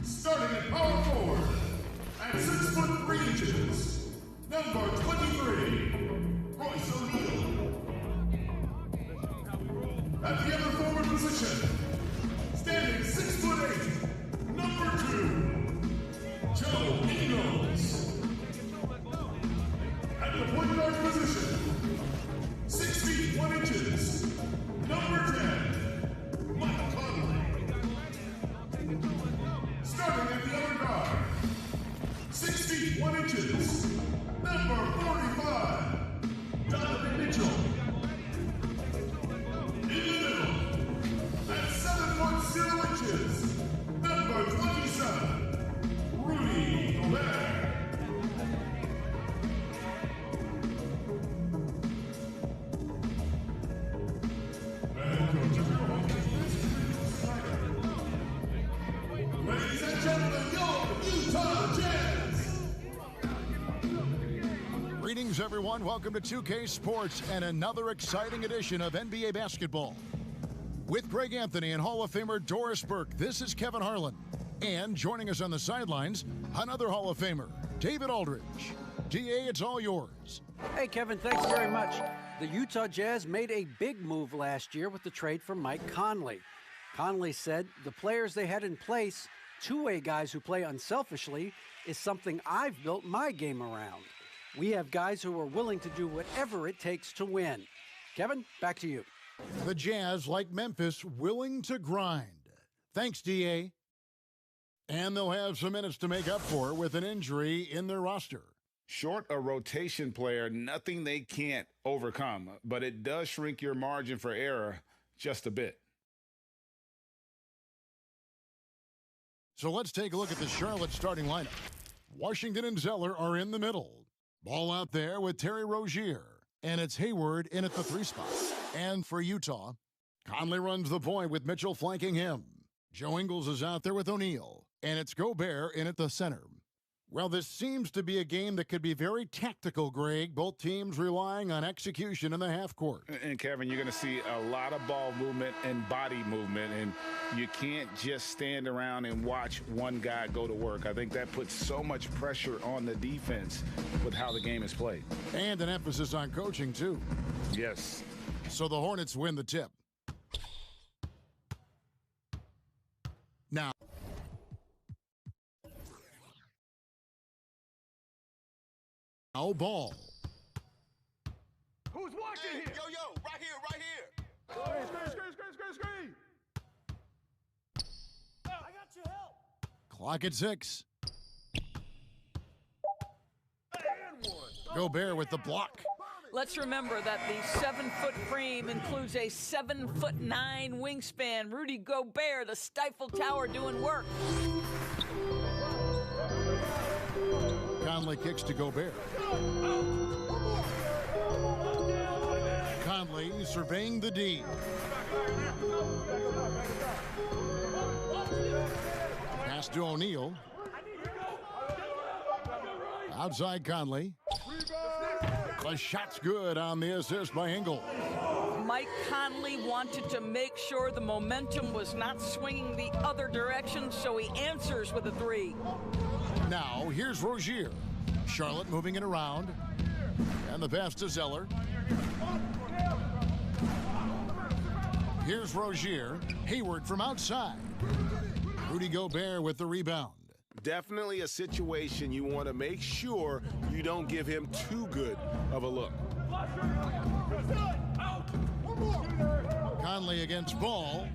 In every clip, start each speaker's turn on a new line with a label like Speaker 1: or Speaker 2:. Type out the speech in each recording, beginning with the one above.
Speaker 1: Starting at power forward, at 6'3" inches, number 23, Royce O'Neal. At the other forward position, standing 6'8", number 2, Joe Ingles. At the point guard position, 6 feet 1 inches, number 10, Mike Conley. Starting at the other guard, 6 feet 1 inches, number 45, Donovan Mitchell. In the middle, at 7'0" number 27, Rudy Gobert. Ladies and gentlemen, your Utah Jazz.
Speaker 2: Greetings, everyone. Welcome to 2K Sports and another exciting edition of NBA basketball. With Greg Anthony and Hall of Famer Doris Burke, this is Kevin Harlan. And joining us on the sidelines, another Hall of Famer, David Aldridge. DA, it's all yours.
Speaker 3: Hey, Kevin, thanks very much. The Utah Jazz made a big move last year with the trade for Mike Conley. Conley said the players they had in place, two-way guys who play unselfishly, is something I've built my game around. We have guys who are willing to do whatever it takes to win. Kevin, back to you.
Speaker 2: The Jazz, like Memphis, willing to grind. Thanks, DA. And they'll have some minutes to make up for with an injury in their roster.
Speaker 4: Short a rotation player, nothing they can't overcome, but it does shrink your margin for error just a bit.
Speaker 2: So let's take a look at the Charlotte starting lineup. Washington and Zeller are in the middle. Ball out there with Terry Rozier. And it's Hayward in at the 3 spot. And for Utah, Conley runs the point with Mitchell flanking him. Joe Ingles is out there with O'Neal. And it's Gobert in at the center. Well, this seems to be a game that could be very tactical, Greg. Both teams relying on execution in the half court.
Speaker 4: And, Kevin, you're going to see a lot of ball movement and body movement, and you can't just stand around and watch one guy go to work. I think that puts so much pressure on the defense with how the game is played.
Speaker 2: And an emphasis on coaching, too.
Speaker 4: Yes.
Speaker 2: So the Hornets win the tip. Now, ball.
Speaker 1: Who's watching here?
Speaker 5: Yo, right here.
Speaker 1: Screen. I got your help.
Speaker 2: Clock at 6.
Speaker 1: And one.
Speaker 2: Gobert with the block.
Speaker 6: Let's remember that the 7-foot frame includes a 7'9" wingspan. Rudy Gobert, the Stifle Tower, doing work.
Speaker 2: Conley kicks to Gobert. Conley surveying the D. Pass to O'Neal. Outside Conley. The shot's good on the assist by Ingles.
Speaker 6: Mike Conley wanted to make sure the momentum was not swinging the other direction, so he answers with a three.
Speaker 2: Now, here's Rozier. Charlotte moving it around. And the pass to Zeller. Here's Rozier. Hayward from outside. Rudy Gobert with the rebound.
Speaker 7: Definitely a situation you want to make sure you don't give him too good of a look.
Speaker 2: Conley against Ball.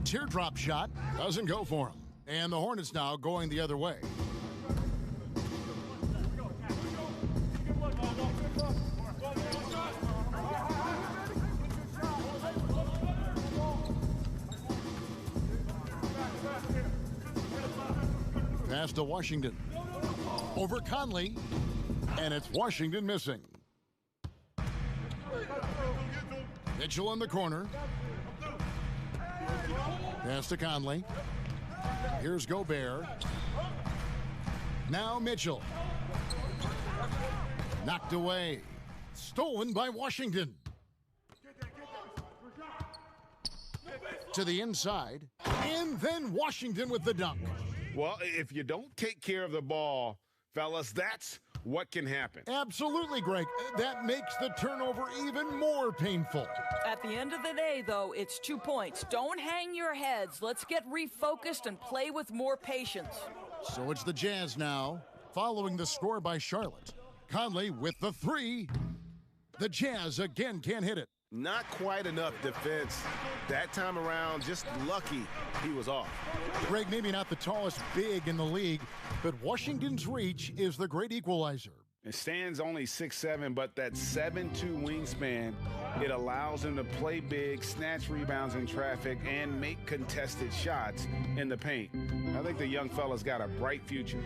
Speaker 2: Teardrop shot. Doesn't go for him. And the Hornets now going the other way. Pass to Washington. Over Conley. And it's Washington missing. Mitchell in the corner. Pass to Conley. Here's Gobert. Now Mitchell. Knocked away. Stolen by Washington. To the inside. And then Washington with the dunk.
Speaker 7: Well, if you don't take care of the ball, fellas, that's what can happen.
Speaker 2: Absolutely, Greg. That makes the turnover even more painful.
Speaker 6: At the end of the day, though, it's 2 points. Don't hang your heads. Let's get refocused and play with more patience.
Speaker 2: So it's the Jazz now, following the score by Charlotte. Conley with the three. The Jazz again can't hit it.
Speaker 7: Not quite enough defense that time around. Just lucky he was off.
Speaker 2: Greg, maybe not the tallest big in the league, but Washington's reach is the great equalizer.
Speaker 4: It stands only 6'7", but that 7'2" wingspan, it allows him to play big, snatch rebounds in traffic, and make contested shots in the paint. I think the young fella's got a bright future.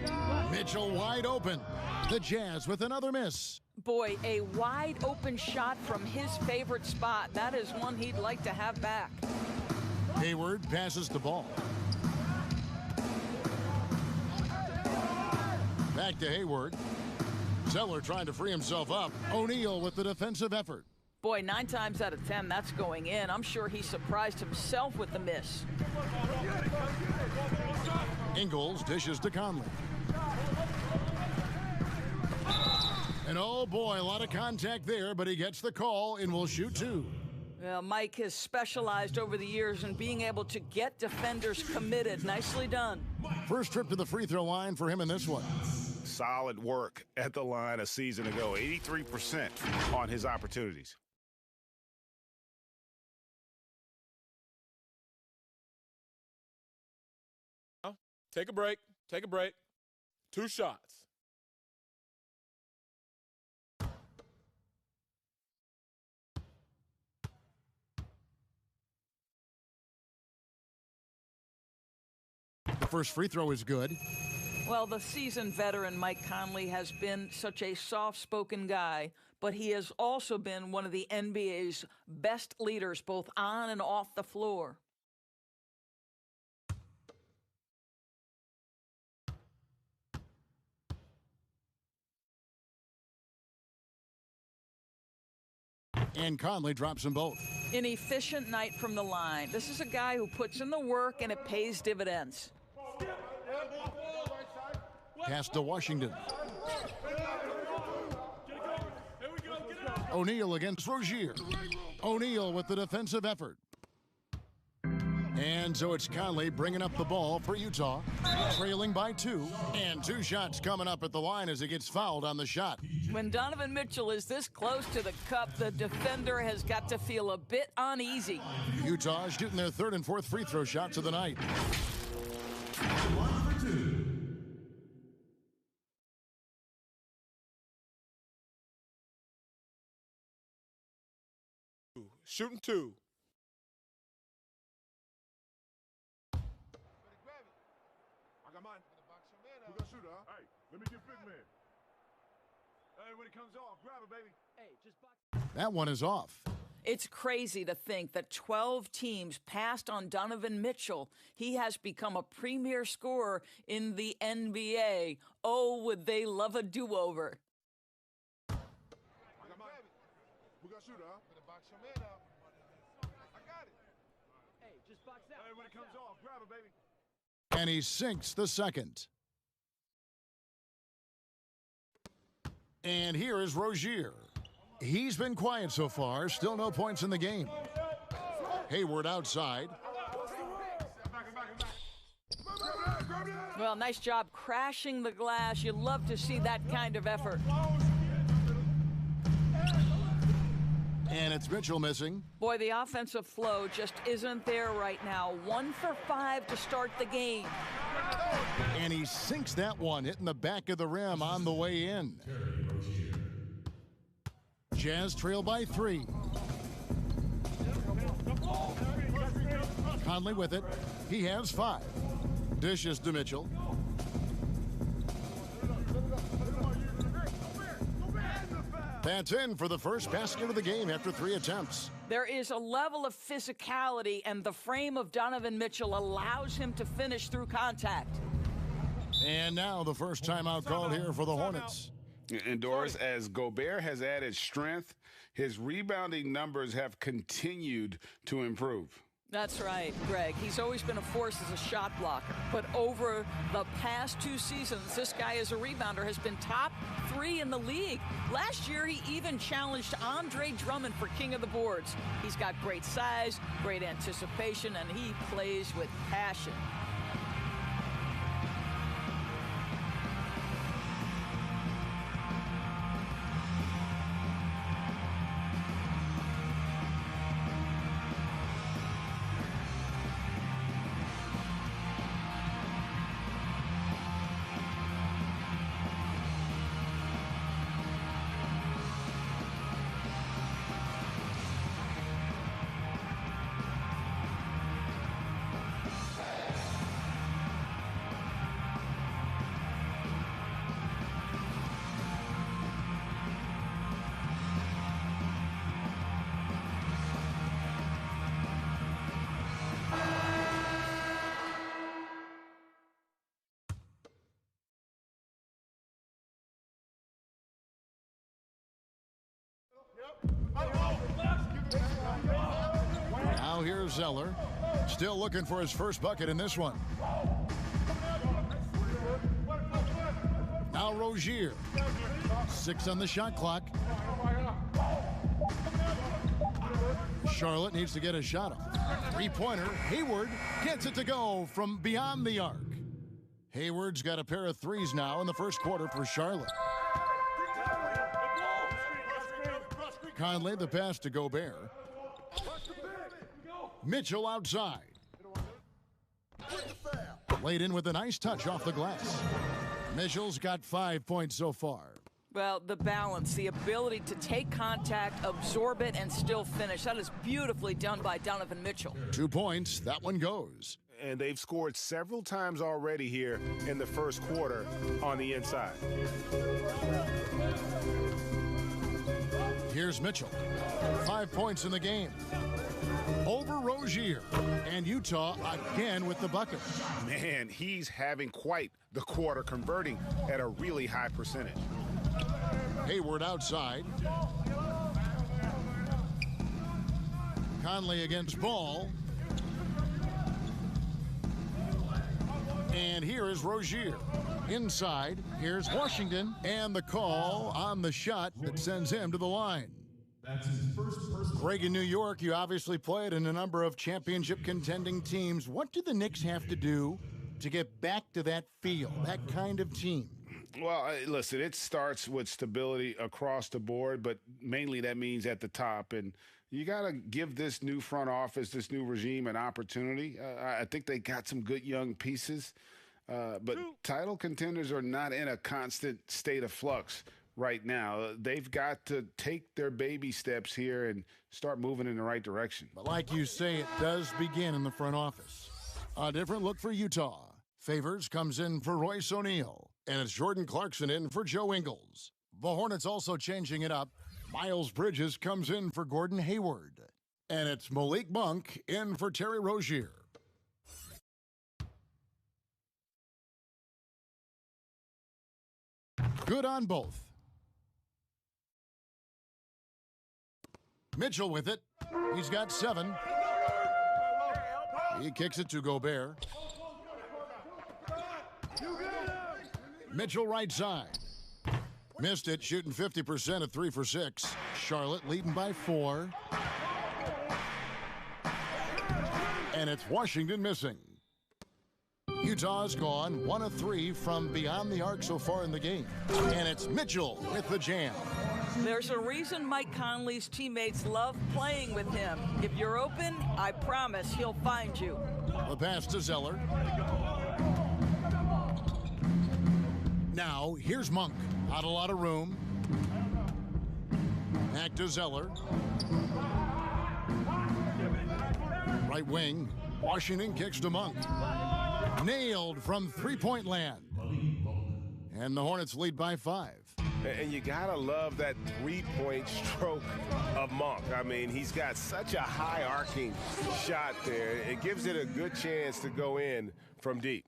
Speaker 2: Mitchell wide open. The Jazz with another miss.
Speaker 6: Boy, a wide open shot from his favorite spot. That is one he'd like to have back.
Speaker 2: Hayward passes the ball. Back to Hayward. Zeller trying to free himself up. O'Neal with the defensive effort.
Speaker 6: Boy, 9 times out of 10, that's going in. I'm sure he surprised himself with the miss.
Speaker 2: Ingles dishes to Conley. And oh boy, a lot of contact there, but he gets the call and will shoot two.
Speaker 6: Well, Mike has specialized over the years in being able to get defenders committed. Nicely done.
Speaker 2: First trip to the free throw line for him in this one.
Speaker 7: Solid work at the line a season ago. 83% on his opportunities.
Speaker 5: Take a break. Take a break. 2 shots.
Speaker 2: The first free throw is good.
Speaker 6: Well, the seasoned veteran Mike Conley has been such a soft-spoken guy, but he has also been one of the NBA's best leaders, both on and off the floor.
Speaker 2: And Conley drops them both.
Speaker 6: An efficient night from the line. This is a guy who puts in the work, and it pays dividends.
Speaker 2: Pass to Washington. O'Neal against Rozier. O'Neal with the defensive effort. And so it's Conley bringing up the ball for Utah, trailing by 2. And 2 shots coming up at the line as he gets fouled on the shot.
Speaker 6: When Donovan Mitchell is this close to the cup, the defender has got to feel a bit uneasy.
Speaker 2: Utah shooting their 3rd and 4th free throw shots of the night.
Speaker 1: 1 for 2.
Speaker 5: Shooting 2.
Speaker 1: I got mine. Who got shooter, huh? Hey, let me get big man. Hey, when it comes off, grab it, baby.
Speaker 2: That one is off.
Speaker 6: It's crazy to think that 12 teams passed on Donovan Mitchell. He has become a premier scorer in the NBA. Oh, would they love a do-over.
Speaker 1: We got shooter, huh? Box your man up. I got it.
Speaker 3: Hey, just box out.
Speaker 1: Hey, when it comes off, grab it, baby.
Speaker 2: And he sinks the second. And here is Rozier. He's been quiet so far. Still no points in the game. Hayward outside.
Speaker 6: Well, nice job crashing the glass. You love to see that kind of effort.
Speaker 2: And it's Mitchell missing.
Speaker 6: Boy, the offensive flow just isn't there right now. 1 for 5 to start the game.
Speaker 2: And he sinks that one, hitting the back of the rim on the way in. Jazz trail by 3. Conley with it. He has 5. Dishes to Mitchell. That's in for the first basket of the game after 3 attempts.
Speaker 6: There is a level of physicality, and the frame of Donovan Mitchell allows him to finish through contact.
Speaker 2: And now the first timeout called here for the Hornets.
Speaker 4: And Doris, as Gobert has added strength, his rebounding numbers have continued to improve.
Speaker 6: That's right, Greg. He's always been a force as a shot blocker. But over the past 2 seasons, this guy as a rebounder has been top 3 in the league. Last year, he even challenged Andre Drummond for king of the boards. He's got great size, great anticipation, and he plays with passion.
Speaker 2: Now here's Zeller. Still looking for his first bucket in this one. Now Rozier. 6 on the shot clock. Charlotte needs to get a shot off. 3-pointer. Hayward gets it to go from beyond the arc. Hayward's got a pair of 3s now in the first quarter for Charlotte. Conley, the pass to Gobert. Mitchell outside. Laid in with a nice touch off the glass. Mitchell's got 5 points so far.
Speaker 6: Well, the balance, the ability to take contact, absorb it, and still finish. That is beautifully done by Donovan Mitchell.
Speaker 2: 2 points. That one goes.
Speaker 7: And they've scored several times already here in the first quarter on the inside.
Speaker 2: Here's Mitchell. 5 points in the game. Over Rozier. And Utah again with the bucket.
Speaker 7: Man, he's having quite the quarter, converting at a really high percentage.
Speaker 2: Hayward outside. Conley against Ball. And here is Rozier. Inside, here's Washington, and the call on the shot that sends him to the line.
Speaker 1: That's his first personal.
Speaker 2: Greg, in New York, you obviously played in a number of championship contending teams. What do the Knicks have to do to get back to that feel, that kind of team?
Speaker 4: Well, listen, it starts with stability across the board, but mainly that means at the top. And you got to give this new front office, this new regime, an opportunity. I think they got some good young pieces, but title contenders are not in a constant state of flux right now. They've got to take their baby steps here and start moving in the right direction.
Speaker 2: But like you say, it does begin in the front office. A different look for Utah. Favors comes in for Royce O'Neal, and it's Jordan Clarkson in for Joe Ingles. The Hornets also changing it up. Miles Bridges comes in for Gordon Hayward. And it's Malik Monk in for Terry Rozier. Good on both. Mitchell with it. He's got 7. He kicks it to Gobert. Mitchell right side. Missed it, shooting 50% at 3 for 6. Charlotte leading by 4. And it's Washington missing. Utah's gone 1 of 3 from beyond the arc so far in the game. And it's Mitchell with the jam.
Speaker 6: There's a reason Mike Conley's teammates love playing with him. If you're open, I promise he'll find you.
Speaker 2: The pass to Zeller. Now, here's Monk. Not a lot of room. Back to Zeller. Right wing. Washington kicks to Monk. Nailed from three-point land. And the Hornets lead by 5.
Speaker 7: And you got to love that three-point stroke of Monk. I mean, he's got such a high-arcing shot there. It gives it a good chance to go in from deep.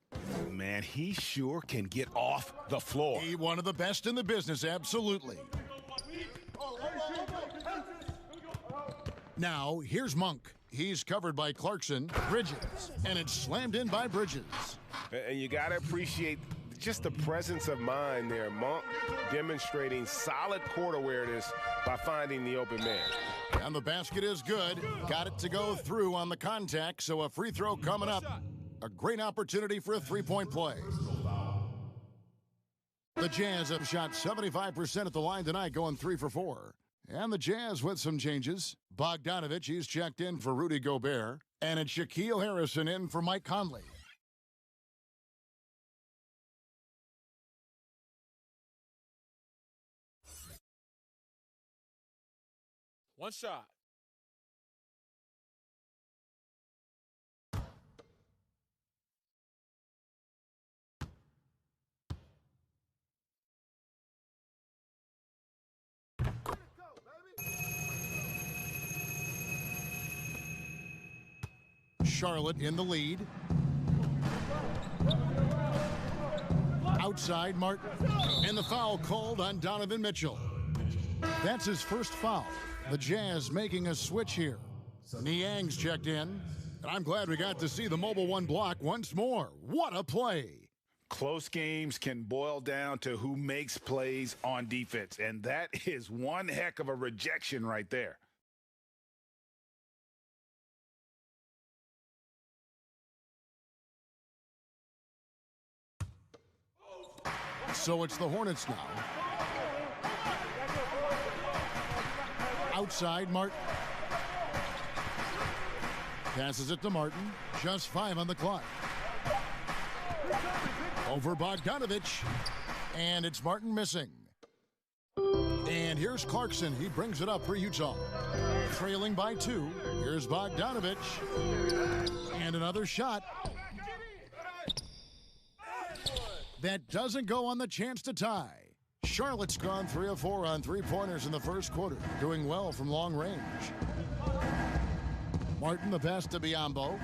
Speaker 4: Man, he sure can get off the floor.
Speaker 2: He one of the best in the business, absolutely. Now, here's Monk. He's covered by Clarkson, Bridges, and it's slammed in by Bridges.
Speaker 7: And you got to appreciate just the presence of mind there. Monk demonstrating solid court awareness by finding the open man.
Speaker 2: And the basket is good. Got it to go through on the contact, so a free throw coming up. A great opportunity for a three-point play. The Jazz have shot 75% at the line tonight, going 3 for 4. And the Jazz with some changes. Bogdanovich, he's checked in for Rudy Gobert. And it's Shaquille Harrison in for Mike Conley.
Speaker 5: One shot.
Speaker 2: Charlotte in the lead. Outside Martin. And the foul called on Donovan Mitchell. That's his first foul. The Jazz making a switch here. Niang's checked in. And I'm glad we got to see the mobile one block once more. What a play.
Speaker 4: Close games can boil down to who makes plays on defense, and that is one heck of a rejection right there.
Speaker 2: So it's the Hornets now. Outside Martin. Passes it to Martin. Just 5 on the clock. Over Bogdanovich. And it's Martin missing. And here's Clarkson. He brings it up for Utah. Trailing by 2. Here's Bogdanovich. And another shot. That doesn't go on the chance to tie. Charlotte's gone 3 of 4 on three-pointers in the first quarter, doing well from long range. Martin the pass to Biyombo.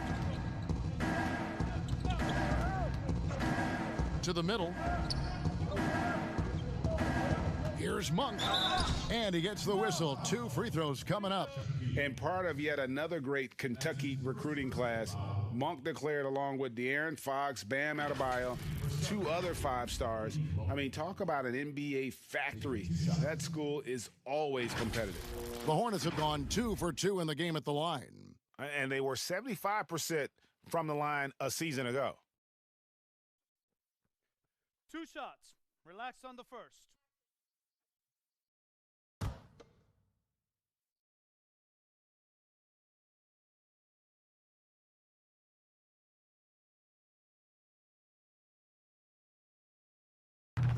Speaker 2: To the middle. Here's Monk. And he gets the whistle. 2 free throws coming up.
Speaker 4: And part of yet another great Kentucky recruiting class, Monk declared along with De'Aaron Fox, Bam Adebayo, 2 other 5-stars. I mean, talk about an NBA factory. That school is always competitive.
Speaker 2: The Hornets have gone 2 for 2 in the game at the line.
Speaker 4: And they were 75% from the line a season ago.
Speaker 8: 2 shots. Relax on the first.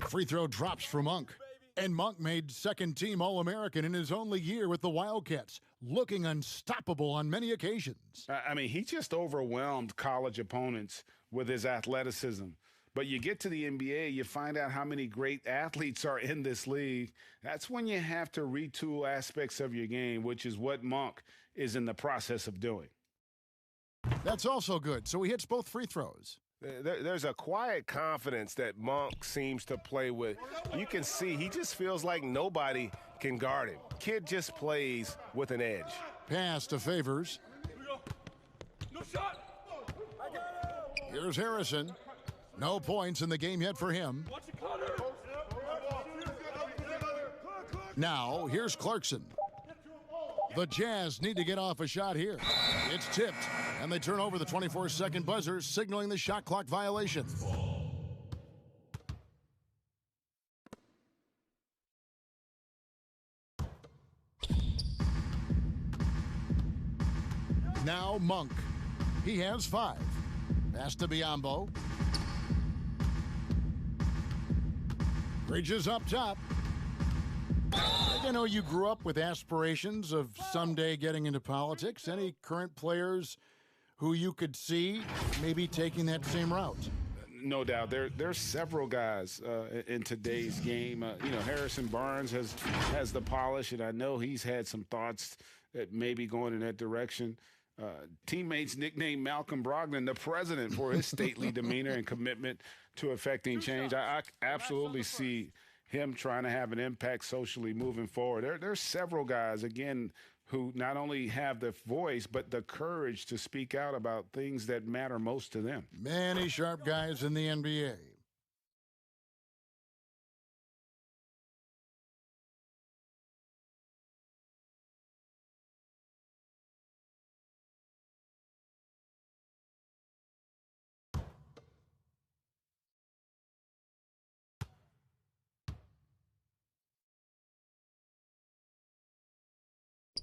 Speaker 2: Free throw drops for Monk. And Monk made second-team All-American in his only year with the Wildcats, looking unstoppable on many occasions.
Speaker 4: I mean, he just overwhelmed college opponents with his athleticism. But you get to the NBA, you find out how many great athletes are in this league. That's when you have to retool aspects of your game, which is what Monk is in the process of doing.
Speaker 2: That's also good. So he hits both free throws.
Speaker 7: There's a quiet confidence that Monk seems to play with. You can see he just feels like nobody can guard him. Kid just plays with an edge.
Speaker 2: Pass to Favors.
Speaker 5: No shot.
Speaker 2: Here's Harrison. No points in the game yet for him.
Speaker 5: Watch it, Connor.
Speaker 2: Now, here's Clarkson. The Jazz need to get off a shot here. It's tipped, and they turn over the 24-second buzzer, signaling the shot clock violation. Now Monk. He has 5. Pass to Biyombo. Bridges up top. I know you grew up with aspirations of someday getting into politics. Any current players who you could see maybe taking that same route?
Speaker 4: No doubt. There's several guys in today's game. Harrison Barnes has the polish, and I know he's had some thoughts that maybe going in that direction. Teammates nicknamed Malcolm Brogdon the president for his stately demeanor and commitment to affecting change. I absolutely see him trying to have an impact socially moving forward. There's several guys, again, who not only have the voice, but the courage to speak out about things that matter most to them.
Speaker 2: Many sharp guys in the NBA.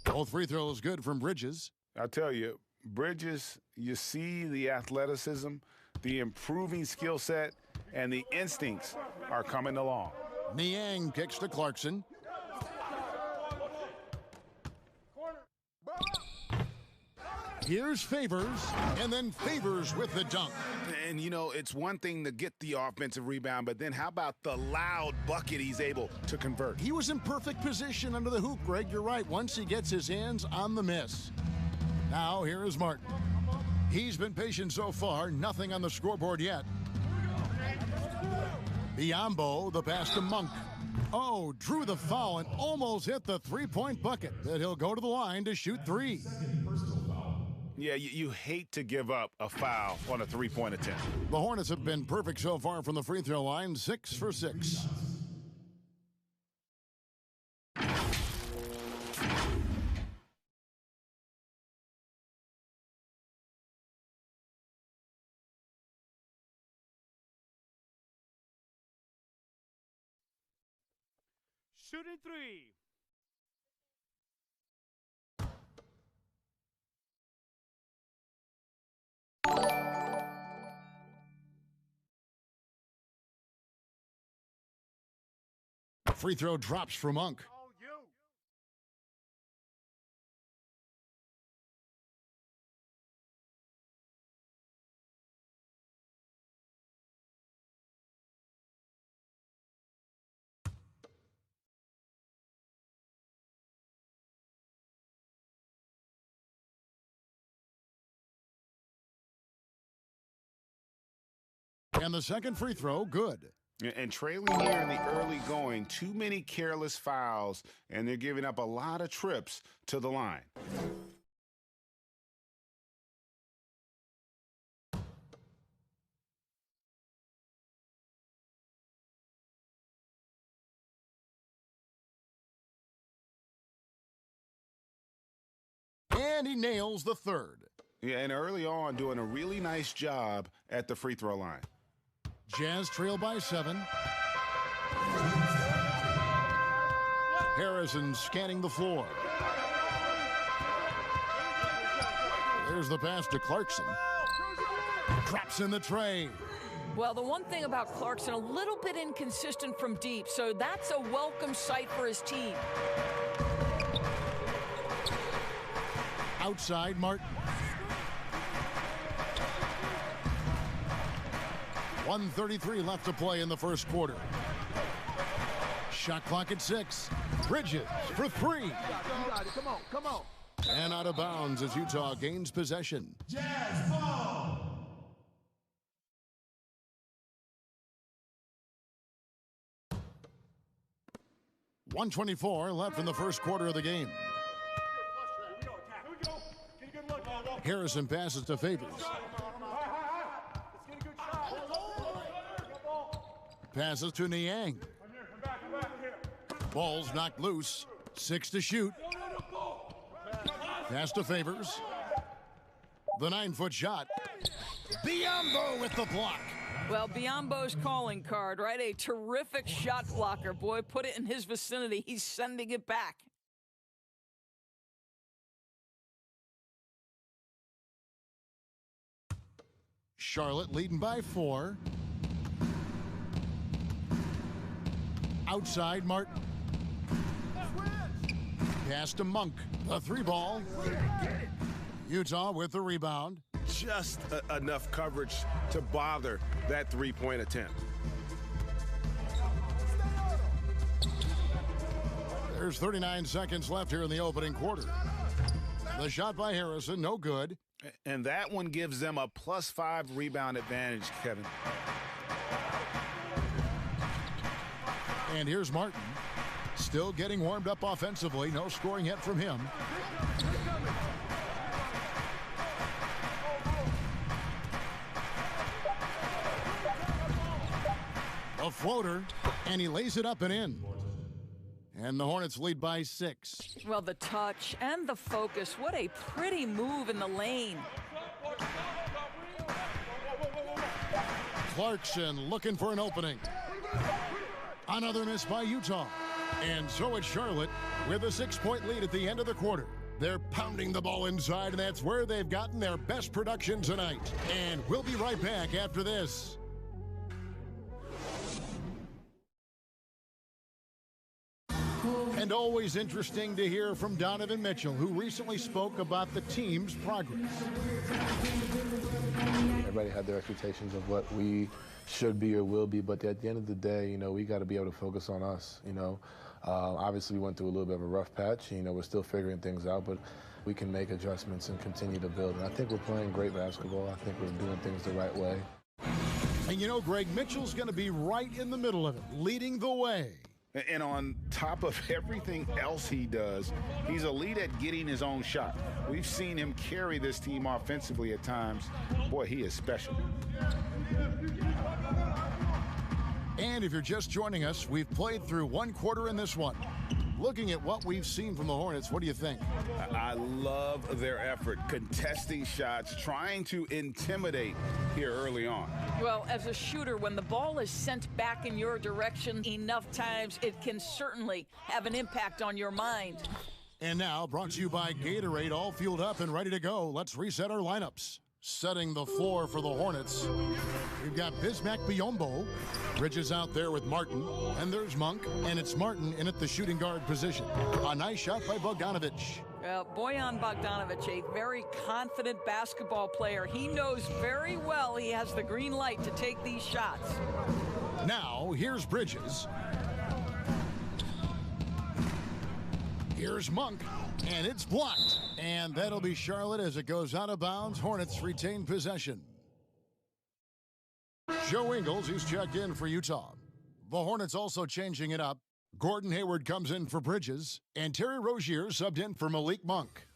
Speaker 2: Both free throws good from Bridges.
Speaker 7: I'll tell you, Bridges, you see the athleticism, the improving skill set, and the instincts are coming along.
Speaker 2: Niang kicks to Clarkson. Here's Favors, and then Favors with the dunk.
Speaker 4: And, it's one thing to get the offensive rebound, but then how about the loud bucket he's able to convert?
Speaker 2: He was in perfect position under the hoop, Greg. You're right. Once he gets his hands on the miss. Now, here is Martin. He's been patient so far. Nothing on the scoreboard yet. Biyombo, the pass to Monk. Oh, drew the foul and almost hit the three-point bucket. But he'll go to the line to shoot 3.
Speaker 7: Yeah, you hate to give up a foul on a three-point attempt.
Speaker 2: The Hornets have been perfect so far from the free throw line, 6 for 6.
Speaker 8: Shooting 3.
Speaker 2: Free throw drops for Monk. And the second free throw, good.
Speaker 4: And trailing here in the early going, too many careless fouls, and they're giving up a lot of trips to the line.
Speaker 2: And he nails the third.
Speaker 4: Yeah, and early on, doing a really nice job at the free throw line.
Speaker 2: Jazz trail by 7. Harrison scanning the floor. There's the pass to Clarkson. Drops in the tray.
Speaker 6: Well, the one thing about Clarkson, a little bit inconsistent from deep, so that's a welcome sight for his team.
Speaker 2: Outside, Martin. 1:33 left to play in the first quarter. Shot clock at 6. Bridges for 3.
Speaker 9: You got it. Come on, come on.
Speaker 2: And out of bounds as Utah gains possession.
Speaker 1: Jazz ball.
Speaker 2: .124 left in the first quarter of the game. Harrison passes to Favors. Passes to Niang. Ball's knocked loose. 6 to shoot. Pass to Favors. The 9-foot shot. Biombo with the block.
Speaker 6: Well, Biombo's calling card, right? A terrific shot blocker. Boy, put it in his vicinity. He's sending it back.
Speaker 2: Charlotte leading by 4. Outside, Martin. Pass to Monk. The 3-ball. Utah with the rebound.
Speaker 7: Just enough coverage to bother that three-point attempt.
Speaker 2: There's 39 seconds left here in the opening quarter. The shot by Harrison, no good.
Speaker 4: And that one gives them a +5 rebound advantage, Kevin.
Speaker 2: And here's Martin. Still getting warmed up offensively. No scoring yet from him. A floater, and he lays it up and in. And the Hornets lead by 6.
Speaker 6: Well, the touch and the focus. What a pretty move in the lane.
Speaker 2: Clarkson looking for an opening. Another miss by Utah. And so it's Charlotte with a 6-point lead at the end of the quarter. They're pounding the ball inside, and that's where they've gotten their best production tonight. And we'll be right back after this. And always interesting to hear from Donovan Mitchell, who recently spoke about the team's progress.
Speaker 10: Everybody had their expectations of what we should be or will be, but at the end of the day, you know, we got to be able to focus on us, you know. Obviously, we went through a little bit of a rough patch. You know, we're still figuring things out, but we can make adjustments and continue to build. And I think we're playing great basketball. I think we're doing things the right way.
Speaker 2: And you know, Greg, Mitchell's going to be right in the middle of it, leading the way.
Speaker 4: And on top of everything else he does, he's elite at getting his own shot. We've seen him carry this team offensively at times. Boy, he is special.
Speaker 2: And if you're just joining us, we've played through one quarter in this one. Looking at what we've seen from the Hornets, what do you think?
Speaker 4: I love their effort, contesting shots, trying to intimidate here early on.
Speaker 6: Well, as a shooter, when the ball is sent back in your direction enough times, it can certainly have an impact on your mind.
Speaker 2: And now, brought to you by Gatorade, all fueled up and ready to go. Let's reset our lineups. Setting the floor for the Hornets, we've got Bismack Biyombo. Bridges out there with Martin. And there's Monk. And it's Martin in at the shooting guard position. A nice shot by Bogdanovic.
Speaker 6: Well, Bojan Bogdanovic, a very confident basketball player. He knows very well he has the green light to take these shots.
Speaker 2: Now, here's Bridges. Here's Monk, and it's blocked. And that'll be Charlotte as it goes out of bounds. Hornets retain possession. Joe Ingles, who's checked in for Utah. The Hornets also changing it up. Gordon Hayward comes in for Bridges, and Terry Rozier subbed in for Malik Monk.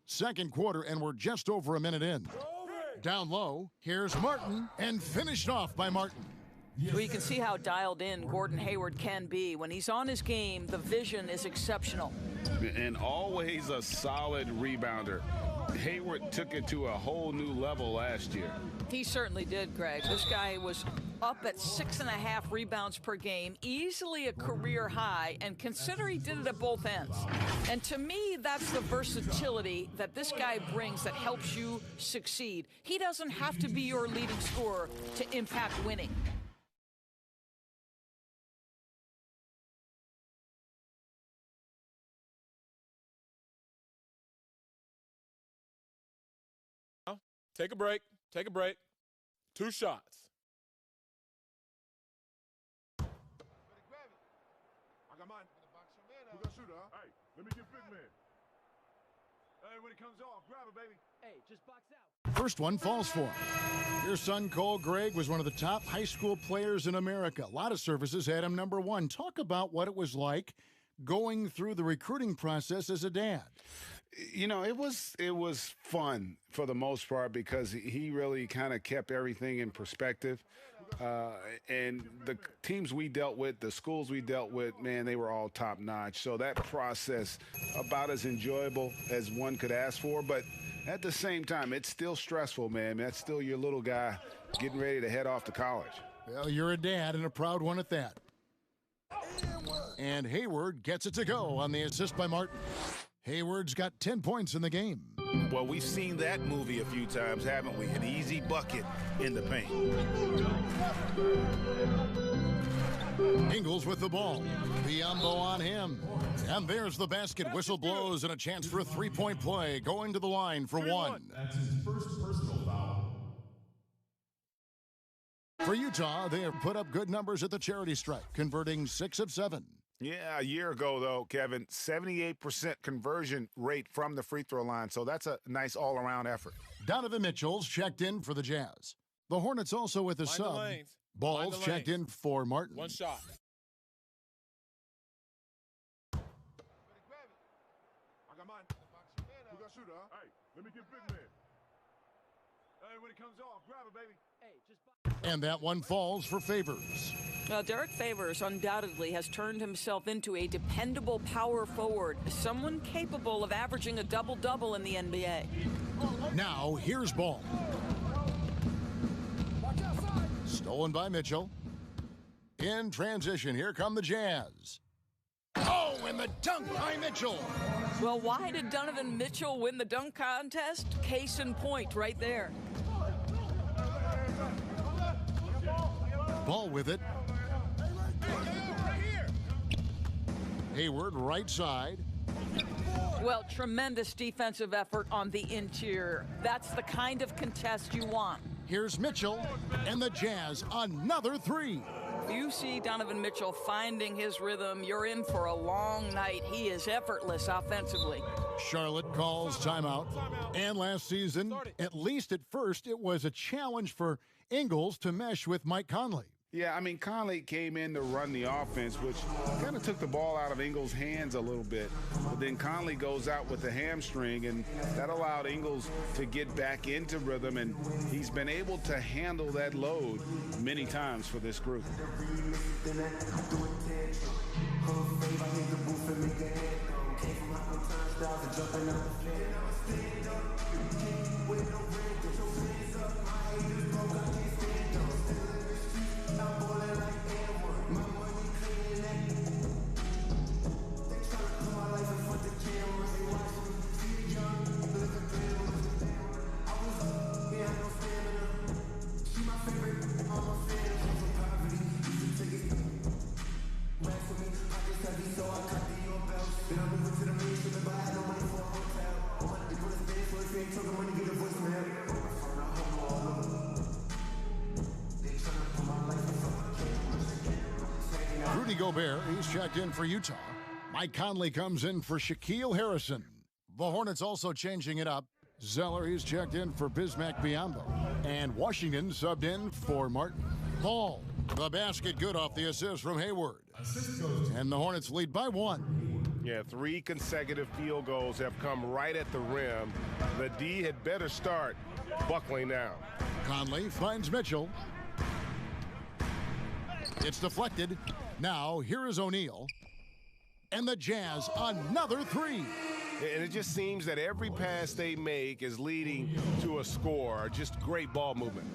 Speaker 2: Second quarter, and we're just over a minute in. Down low, here's Martin, and finished off by Martin.
Speaker 6: Well, you can see how dialed in Gordon Hayward can be. When he's on his game, the vision is exceptional.
Speaker 4: And always a solid rebounder. Hayward took it to a whole new level last year.
Speaker 6: He certainly did, Greg. This guy was up at 6.5 rebounds per game, easily a career high, and consider he did it at both ends. And to me, that's the versatility that this guy brings that helps you succeed. He doesn't have to be your leading scorer to impact winning.
Speaker 5: Take a break. Take a break. 2 shots.
Speaker 9: I got mine. Who gonna shoot, huh?
Speaker 1: Hey, let me get big man.
Speaker 9: Hey, when it comes off, grab it, baby.
Speaker 3: Hey, just box out.
Speaker 2: First one falls for him. Your son, Cole Gregg, was one of the top high school players in America. A lot of services had him number 1. Talk about what it was like going through the recruiting process as a dad.
Speaker 4: You know, it was fun for the most part because he really kind of kept everything in perspective. And the teams we dealt with, the schools we dealt with, man, they were all top notch. So that process about as enjoyable as one could ask for. But at the same time, it's still stressful, man. That's still your little guy getting ready to head off to college.
Speaker 2: Well, you're a dad and a proud one at that. And Hayward gets it to go on the assist by Martin. Hayward's got 10 points in the game.
Speaker 11: Well, we've seen that movie a few times, haven't we? An easy bucket in the paint.
Speaker 2: Ingles with the ball. Biombo on him. And there's the basket. Whistle blows and a chance for a three-point play. Going to the line for 1.
Speaker 1: That's his first personal foul.
Speaker 2: For Utah, they have put up good numbers at the charity stripe, converting 6 of 7.
Speaker 4: Yeah, a year ago, though, Kevin, 78% conversion rate from the free throw line. So that's a nice all-around effort.
Speaker 2: Donovan Mitchell's checked in for the Jazz. The Hornets also with a sub. Ball's checked in for Martin.
Speaker 5: 1 shot.
Speaker 9: I got mine. Who gonna shoot, huh?
Speaker 1: Hey, let me get big man.
Speaker 9: Hey, when it comes off, grab it, baby.
Speaker 3: Hey, just box.
Speaker 2: And that one falls for Favors.
Speaker 6: Well, Derek Favors undoubtedly has turned himself into a dependable power forward, someone capable of averaging a double-double in the NBA.
Speaker 2: Now, here's Ball. Stolen by Mitchell. In transition, here come the Jazz. Oh, and the dunk by Mitchell.
Speaker 6: Well, why did Donovan Mitchell win the dunk contest? Case in point right there.
Speaker 2: Ball with it. Hayward right side.
Speaker 6: Well, tremendous defensive effort on the interior. That's the kind of contest you want.
Speaker 2: Here's Mitchell, and the Jazz another 3.
Speaker 6: You see Donovan Mitchell finding his rhythm, you're in for a long night. He is effortless offensively.
Speaker 2: Charlotte calls timeout. And last season, at least at first, it was a challenge for Ingles to mesh with Mike Conley.
Speaker 4: Yeah, I mean, Conley came in to run the offense, which kind of took the ball out of Ingles' hands a little bit. But then Conley goes out with the hamstring, and that allowed Ingles to get back into rhythm, and he's been able to handle that load many times for this group.
Speaker 2: Rudy Gobert, he's checked in for Utah. Mike Conley comes in for Shaquille Harrison. The Hornets also changing it up. Zeller, he's checked in for Bismack Biyombo. And Washington subbed in for Martin. Ball, the basket good off the assist from Hayward. And the Hornets lead by 1.
Speaker 7: Yeah, 3 consecutive field goals have come right at the rim. The D had better start buckling now.
Speaker 2: Conley finds Mitchell. It's deflected. Now, here is O'Neal. And the Jazz, another 3.
Speaker 7: And it just seems that every pass they make is leading to a score. Just great ball movement.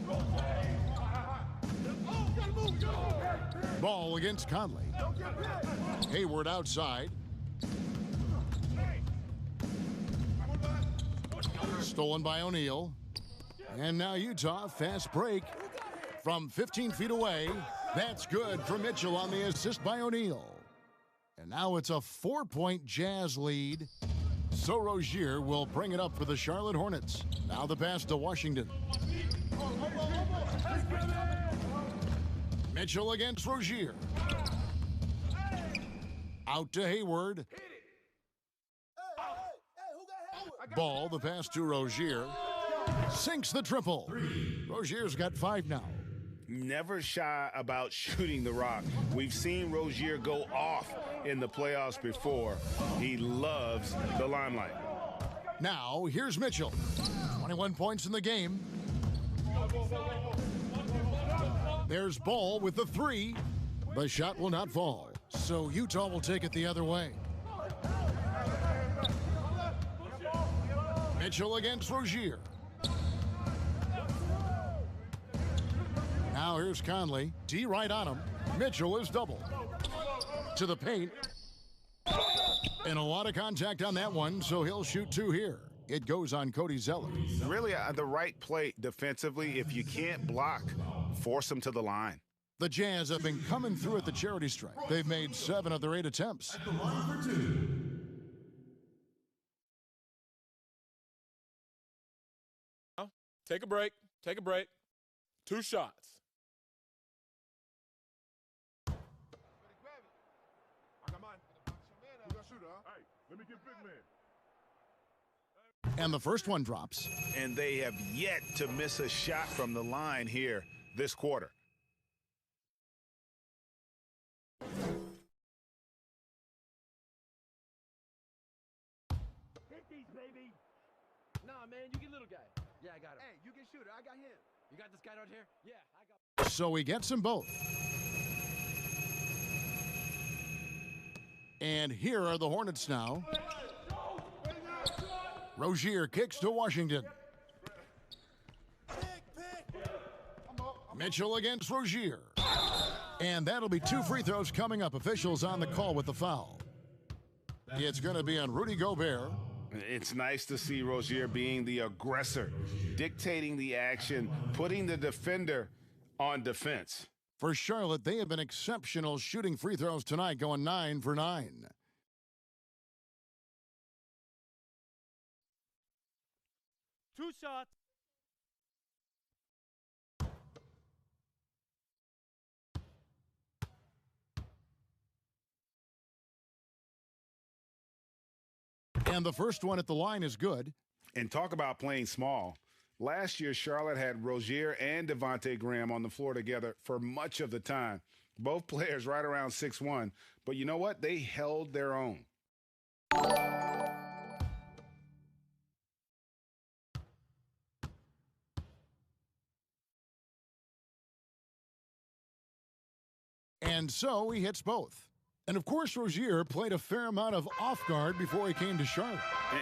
Speaker 2: Ball against Conley. Hayward outside. Stolen by O'Neal. And now Utah, fast break from 15 feet away. That's good for Mitchell on the assist by O'Neal. And now it's a 4-point Jazz lead. So Rozier will bring it up for the Charlotte Hornets. Now the pass to Washington. Mitchell against Rozier. Out to Hayward. Ball, the pass to Rozier. Sinks the triple. Rozier's got 5 now.
Speaker 4: Never shy about shooting the rock. We've seen Rozier go off in the playoffs before. He loves the limelight.
Speaker 2: Now, here's Mitchell. 21 points in the game. There's Ball with the 3. The shot will not fall, so Utah will take it the other way. Mitchell against Rozier. Now here's Conley. D right on him. Mitchell is doubled. To the paint. And a lot of contact on that one, so he'll shoot 2 here. It goes on Cody Zeller.
Speaker 4: Really the right play defensively. If you can't block, force him to the line.
Speaker 2: The Jazz have been coming through at the charity stripe. They've made 7 of their 8 attempts.
Speaker 1: At the line for 2.
Speaker 5: Take a break. Take a break. 2 shots.
Speaker 9: Let me get big man.
Speaker 2: And the first one drops.
Speaker 4: And they have yet to miss a shot from the line here this quarter.
Speaker 8: Hit these, baby. Nah, man, you get little guy. Yeah, I got him. Hey, you get shooter. I got him. You got this guy out here? Yeah, I got.
Speaker 2: So he gets them both. And here are the Hornets now. Rozier kicks to Washington. Mitchell against Rozier. And that'll be 2 free throws coming up. Officials on the call with the foul. It's going to be on Rudy Gobert.
Speaker 4: It's nice to see Rozier being the aggressor, dictating the action, putting the defender on defense.
Speaker 2: For Charlotte, they have been exceptional shooting free throws tonight, going 9 for 9.
Speaker 8: Two shots.
Speaker 2: And the first one at the line is good.
Speaker 4: And talk about playing small. Last year, Charlotte had Rozier and Devontae Graham on the floor together for much of the time. Both players right around 6'1". But you know what? They held their own.
Speaker 2: And so he hits both. And of course, Rozier played a fair amount of off guard before he came to Charlotte.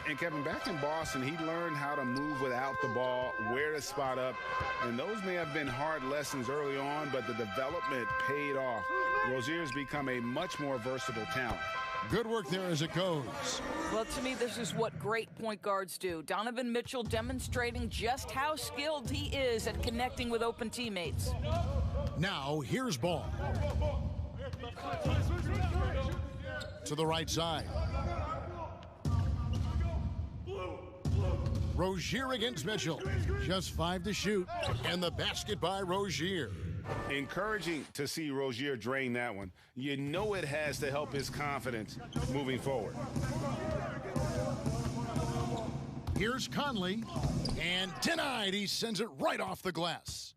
Speaker 4: And Kevin, back in Boston, he learned how to move without the ball, where to spot up. And those may have been hard lessons early on, but the development paid off. Rozier's become a much more versatile talent.
Speaker 2: Good work there as it goes.
Speaker 6: Well, to me, this is what great point guards do. Donovan Mitchell demonstrating just how skilled he is at connecting with open teammates.
Speaker 2: Now, here's Ball. To the right side. Rozier against Mitchell. Just 5 to shoot. And the basket by Rozier.
Speaker 4: Encouraging to see Rozier drain that one. You know it has to help his confidence moving forward.
Speaker 2: Here's Conley. And denied. He sends it right off the glass.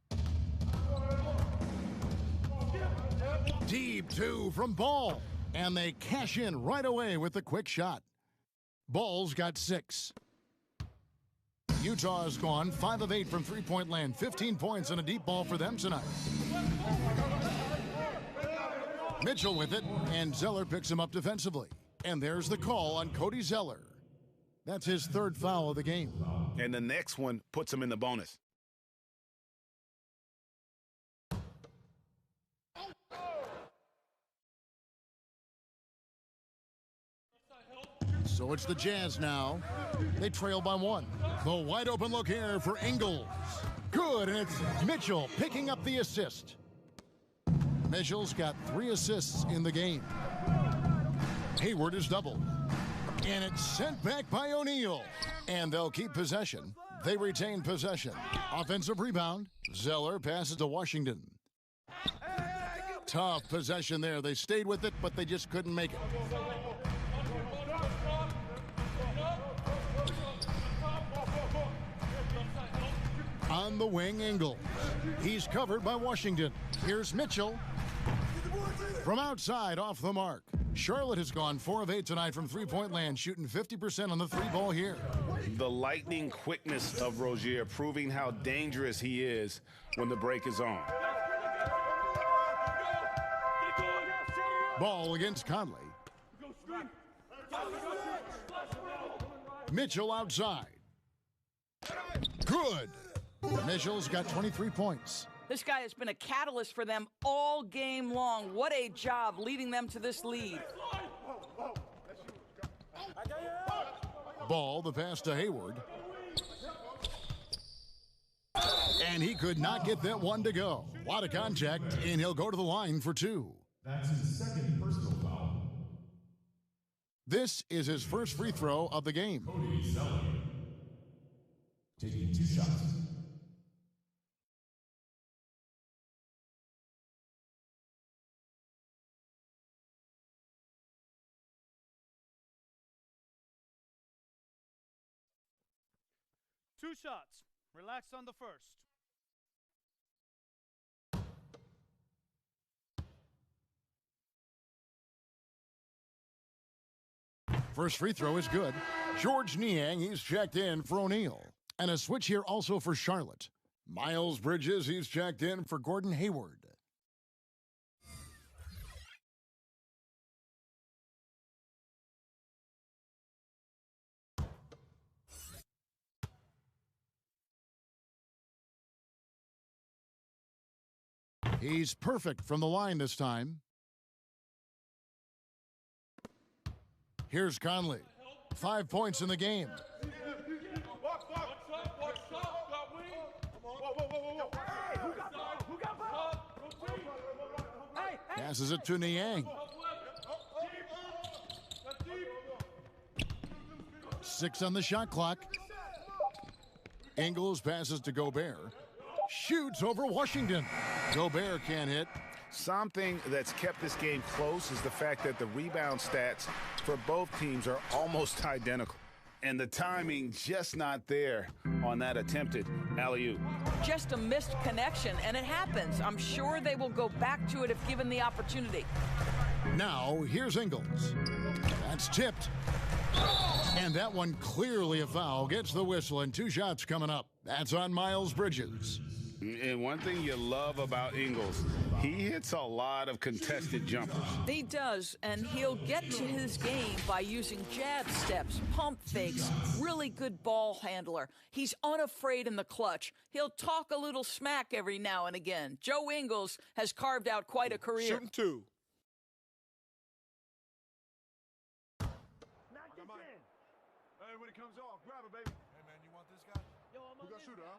Speaker 2: Deep 2 from Ball. And they cash in right away with the quick shot. Ball's got 6. Utah has gone 5 of 8 from three-point land. 15 points and a deep ball for them tonight. Mitchell with it, and Zeller picks him up defensively. And there's the call on Cody Zeller. That's his 3rd foul of the game.
Speaker 4: And the next one puts him in the bonus.
Speaker 2: So it's the Jazz now. They trail by 1. The wide open look here for Ingles. Good, and it's Mitchell picking up the assist. Mitchell's got 3 assists in the game. Hayward is doubled. And it's sent back by O'Neal. And they'll keep possession. They retain possession. Offensive rebound. Zeller passes to Washington. Tough possession there. They stayed with it, but they just couldn't make it. On the wing, Ingles. He's covered by Washington. Here's Mitchell. From outside, off the mark. Charlotte has gone 4 of 8 tonight from three-point land, shooting 50% on the 3-ball here.
Speaker 4: The lightning quickness of Rozier, proving how dangerous he is when the break is on.
Speaker 2: Ball against Conley. Mitchell outside. Good. Mitchell's got 23 points.
Speaker 6: This guy has been a catalyst for them all game long. What a job leading them to this lead.
Speaker 2: Ball, the pass to Hayward. And he could not get that one to go. A lot of contact, and he'll go to the line for 2.
Speaker 1: That's his second personal foul.
Speaker 2: This is his first free throw of the game.
Speaker 1: Cody Zeller taking 2 shots.
Speaker 12: Two shots. Relax on the first.
Speaker 2: First free throw is good. George Niang, he's checked in for O'Neal. And a switch here also for Charlotte. Miles Bridges, he's checked in for Gordon Hayward. He's perfect from the line this time. Here's Conley. 5 points in the game. Passes it to Niang. 6 on the shot clock. Ingles passes to Gobert. Shoots over Washington. Gobert can't hit.
Speaker 4: Something that's kept this game close is the fact that the rebound stats for both teams are almost identical. And the timing just not there on that attempted alley-oop.
Speaker 6: Just a missed connection, and it happens. I'm sure they will go back to it if given the opportunity.
Speaker 2: Now, here's Ingles. That's tipped. And that one clearly a foul. Gets the whistle, and 2 shots coming up. That's on Miles Bridges.
Speaker 4: And one thing you love about Ingles, he hits a lot of contested jumpers.
Speaker 6: He does, and he'll get to his game by using jab steps, pump fakes, really good ball handler. He's unafraid in the clutch. He'll talk a little smack every now and again. Joe Ingles has carved out quite a career.
Speaker 5: Shooting 2.
Speaker 9: Hey, when it comes off, grab it, baby. Hey, man, you want this guy? Yo, I'm gonna shoot, huh?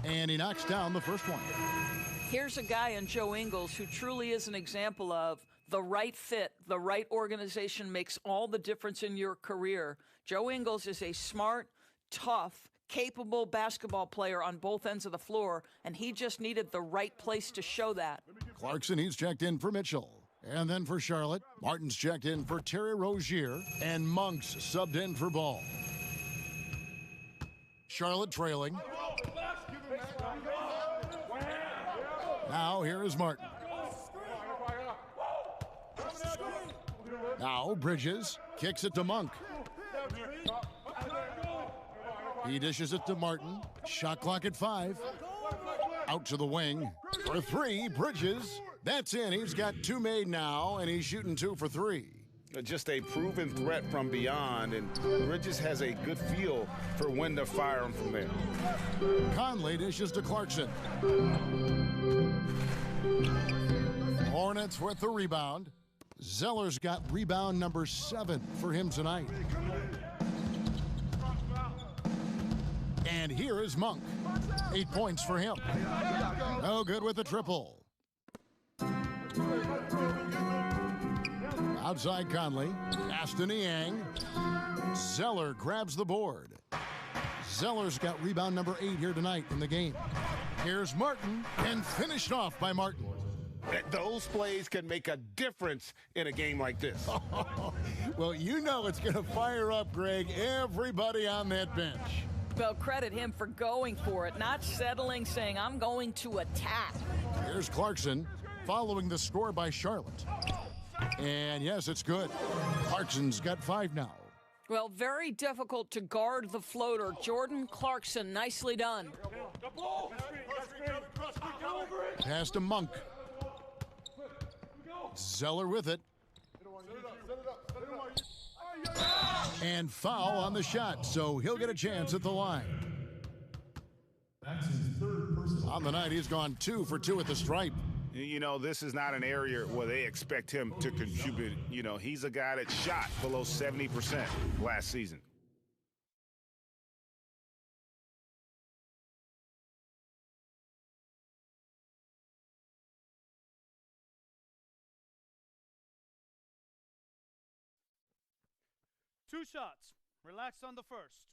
Speaker 2: And he knocks down the first one.
Speaker 6: Here's a guy in Joe Ingles who truly is an example of the right fit, the right organization makes all the difference in your career. Joe Ingles is a smart, tough, capable basketball player on both ends of the floor, and he just needed the right place to show that.
Speaker 2: Clarkson, he's checked in for Mitchell. And then for Charlotte, Martin's checked in for Terry Rozier, and Monk's subbed in for Ball. Charlotte trailing. Now here is Martin. Now Bridges kicks it to Monk. He dishes it to Martin. Shot clock at 5. Out to the wing. For 3, Bridges. That's in. He's got 2 made now, and he's shooting 2 for 3.
Speaker 4: Just a proven threat from beyond, and Bridges has a good feel for when to fire him from there.
Speaker 2: Conley dishes to Clarkson. Hornets with the rebound. Zeller's got rebound number 7 for him tonight. And here is Monk. 8 points for him. No good with the triple. Outside Conley. Aston Niang. Zeller grabs the board. Zeller's got rebound number 8 here tonight in the game. Here's Martin, and finished off by Martin.
Speaker 7: Those plays can make a difference in a game like this.
Speaker 2: Well, you know it's going to fire up, Greg, everybody on that bench.
Speaker 6: Well, credit him for going for it, not settling, saying, I'm going to attack.
Speaker 2: Here's Clarkson, following the score by Charlotte. And yes, it's good. Clarkson's got 5 now.
Speaker 6: Well, very difficult to guard the floater. Jordan Clarkson, nicely done.
Speaker 2: Pass to Monk. Zeller with it. And foul on the shot, so he'll get a chance at the line. On the night, he's gone 2 for 2 at the stripe.
Speaker 4: You know, this is not an area where they expect him to contribute. You know, he's a guy that shot below 70% last season.
Speaker 12: Two shots. Relax on the first.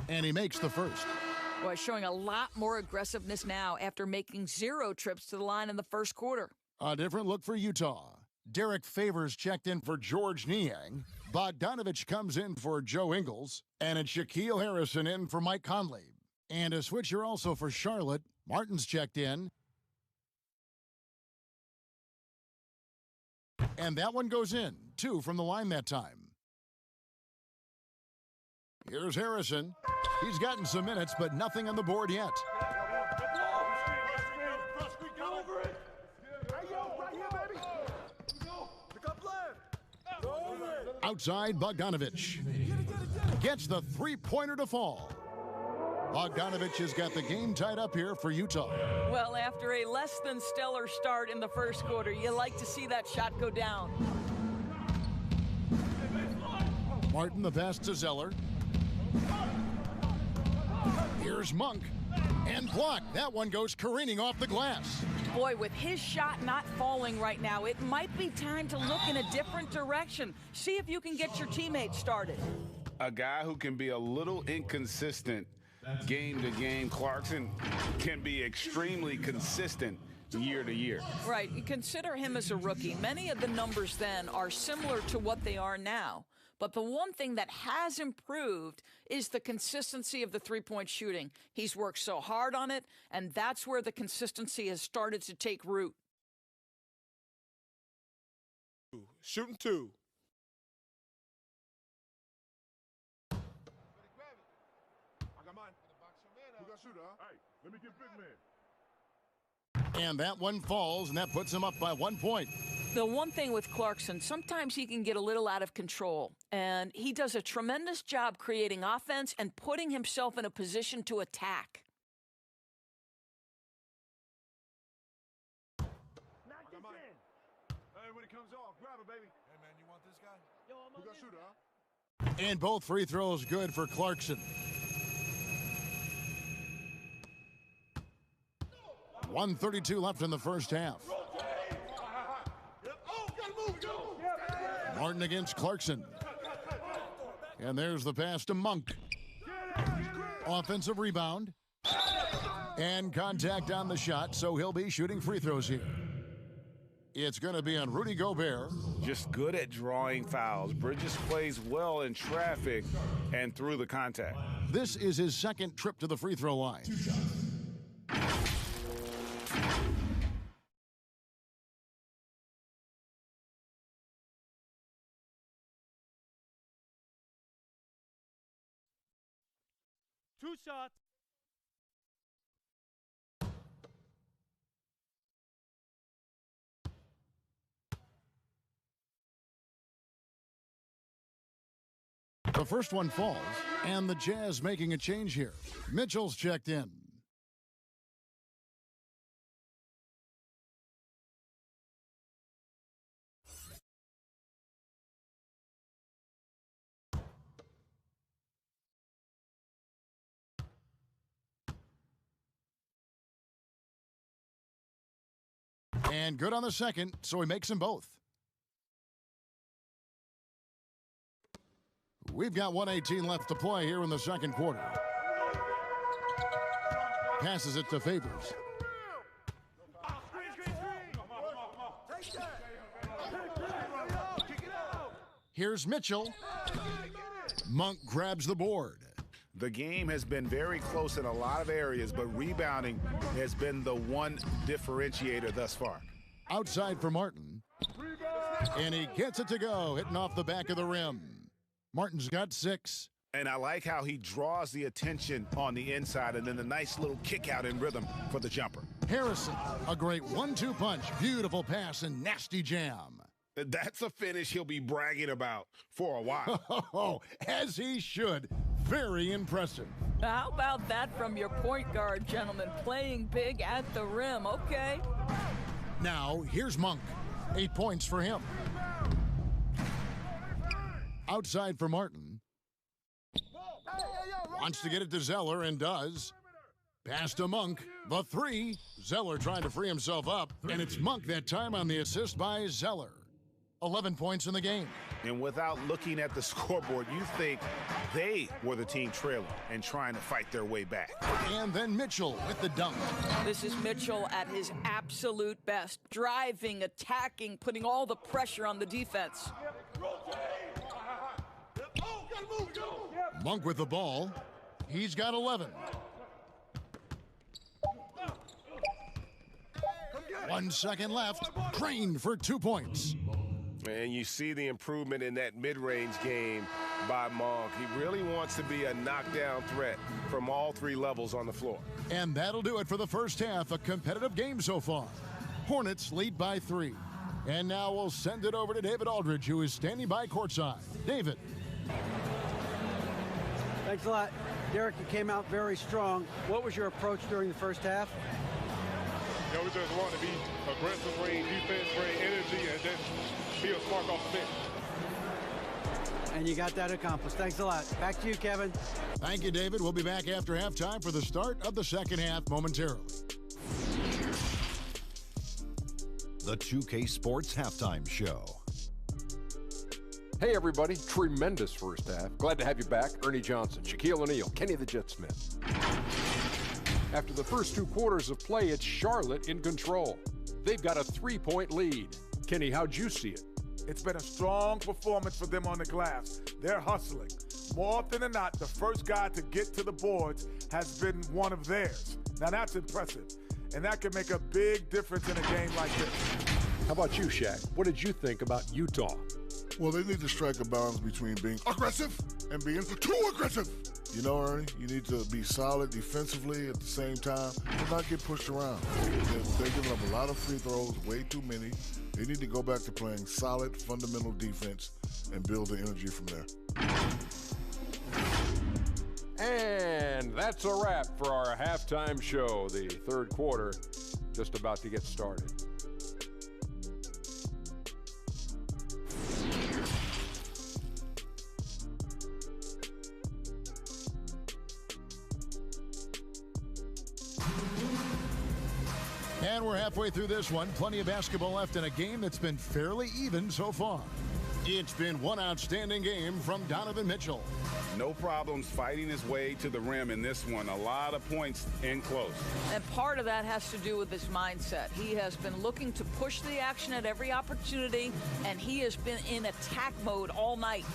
Speaker 2: And he makes the first.
Speaker 6: Boy, showing a lot more aggressiveness now after making 0 trips to the line in the first quarter.
Speaker 2: A different look for Utah. Derek Favors checked in for George Niang. Bogdanovich comes in for Joe Ingles. And it's Shaquille Harrison in for Mike Conley. And a switcher also for Charlotte. Martin's checked in. And that one goes in. 2 from the line that time. Here's Harrison. He's gotten some minutes, but nothing on the board yet. Outside, Bogdanovich gets the 3-pointer to fall. Bogdanovich has got the game tied up here for Utah.
Speaker 6: Well, after a less than stellar start in the first quarter, you like to see that shot go down.
Speaker 2: Martin, the pass to Zeller. Here's Monk. And blocked. That one goes careening off the glass.
Speaker 6: Boy, with his shot not falling right now, it might be time to look in a different direction. See if you can get your teammates started.
Speaker 4: A guy who can be a little inconsistent game to game. Clarkson can be extremely consistent year to year.
Speaker 6: Right. You consider him as a rookie. Many of the numbers then are similar to what they are now. But the one thing that has improved is the consistency of the three-point shooting. He's worked so hard on it, and that's where the consistency has started to take root.
Speaker 5: Shooting 2.
Speaker 9: I got mine. Who got shooter, huh? Hey, let me get big man.
Speaker 2: And that one falls, and that puts him up by 1 point.
Speaker 6: The one thing with Clarkson, sometimes he can get a little out of control, and he does a tremendous job creating offense and putting himself in a position to attack.
Speaker 9: Knock this in. Hey, when it comes off, grab it, baby. Hey, man, you want this guy? Yo, who got shooter, huh?
Speaker 2: And both free throws good for Clarkson. 1:32 left in the first half. Martin against Clarkson. And there's the pass to Monk. Offensive rebound. And contact on the shot, so he'll be shooting free throws here. It's going to be on Rudy Gobert.
Speaker 4: Just good at drawing fouls. Bridges plays well in traffic and through the contact.
Speaker 2: This is his second trip to the free throw line.
Speaker 12: Two shots.
Speaker 2: The first one falls, and the Jazz making a change here. Mitchell's checked in. And good on the second, so he makes them both. We've got 1:18 left to play here in the second quarter. Passes it to Favors. Here's Mitchell. Monk grabs the board.
Speaker 4: The game has been very close in a lot of areas, but rebounding has been the one differentiator thus far.
Speaker 2: Outside for Martin. And he gets it to go, hitting off the back of the rim. Martin's got 6.
Speaker 4: And I like how he draws the attention on the inside and then the nice little kick out in rhythm for the jumper.
Speaker 2: Harrison, a great 1-2 punch. Beautiful pass and nasty jam.
Speaker 4: That's a finish he'll be bragging about for a while.
Speaker 2: Oh, as he should. Very impressive.
Speaker 6: How about that from your point guard, gentlemen? Playing big at the rim. Okay.
Speaker 2: Now, here's Monk. 8 points for him. Outside for Martin. Wants to get it to Zeller and does. Pass to Monk. The 3. Zeller trying to free himself up. And it's Monk that time on the assist by Zeller. 11 points in the game.
Speaker 4: And without looking at the scoreboard, you think they were the team trailing and trying to fight their way back.
Speaker 2: And then Mitchell with the dunk.
Speaker 6: This is Mitchell at his absolute best. Driving, attacking, putting all the pressure on the defense.
Speaker 2: Monk with the ball. He's got 11. 1 second left. Crane for 2 points.
Speaker 7: And you see the improvement in that mid-range game by Monk. He really wants to be a knockdown threat from all 3 levels on the floor.
Speaker 2: And that'll do it for the first half. A competitive game so far. Hornets lead by 3. And now we'll send it over to David Aldridge, who is standing by courtside. David.
Speaker 3: Thanks a lot. Derek, you came out very strong. What was your approach during the first half?
Speaker 9: You know, we just want to be aggressive, bring defense, bring energy, and then be a spark off the bench.
Speaker 3: And you got that accomplished. Thanks a lot. Back to you, Kevin.
Speaker 2: Thank you, David. We'll be back after halftime for the start of the second half momentarily.
Speaker 13: The 2K Sports Halftime Show.
Speaker 14: Hey, everybody. Tremendous first half. Glad to have you back. Ernie Johnson, Shaquille O'Neal, Kenny the Jet Smith. After the first 2 quarters of play, it's Charlotte in control. They've got a 3-point lead. Kenny, how'd you see it?
Speaker 9: It's been a strong performance for them on the glass. They're hustling. More often than not, the first guy to get to the boards has been one of theirs. Now that's impressive, and that can make a big difference in a game like this.
Speaker 14: How about you, Shaq? What did you think about Utah?
Speaker 15: Well, they need to strike a balance between being aggressive and being too aggressive. You know, Ernie, you need to be solid defensively at the same time and not get pushed around. They're giving up a lot of free throws, way too many. They need to go back to playing solid, fundamental defense and build the energy from there.
Speaker 14: And that's a wrap for our halftime show. The third quarter just about to get started.
Speaker 2: And we're halfway through this one. Plenty of basketball left in a game that's been fairly even so far. It's been one outstanding game from Donovan Mitchell.
Speaker 4: No problems fighting his way to the rim in this one. A lot of points in close.
Speaker 6: And part of that has to do with his mindset. He has been looking to push the action at every opportunity, and he has been in attack mode all night.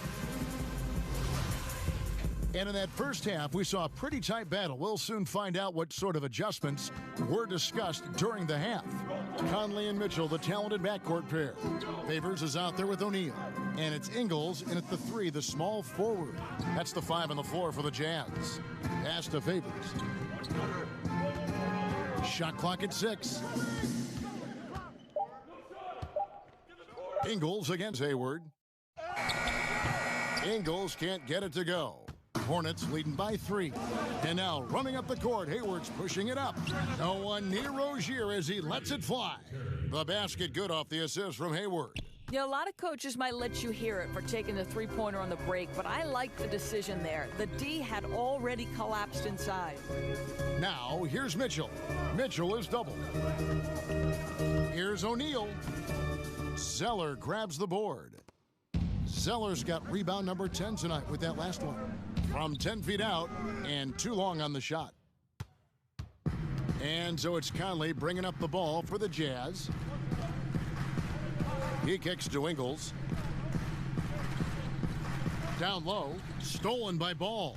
Speaker 2: And in that first half, we saw a pretty tight battle. We'll soon find out what sort of adjustments were discussed during the half. Conley and Mitchell, the talented backcourt pair. Favors is out there with O'Neal. And it's Ingles in at the 3, the small forward. That's the 5 on the floor for the Jazz. Pass to Favors. Shot clock at 6. Ingles against Hayward. Ingles can't get it to go. Hornets leading by 3. And now running up the court, Hayward's pushing it up. No one near Rozier as he lets it fly. The basket good off the assist from Hayward.
Speaker 6: You know, a lot of coaches might let you hear it for taking the three-pointer on the break, but I like the decision there. The D had already collapsed inside.
Speaker 2: Now, here's Mitchell. Mitchell is doubled. Here's O'Neal. Zeller grabs the board. Zeller's got rebound number 10 tonight with that last one. From 10 feet out and too long on the shot. And so it's Conley bringing up the ball for the Jazz. He kicks to Ingles. Down low, stolen by Ball.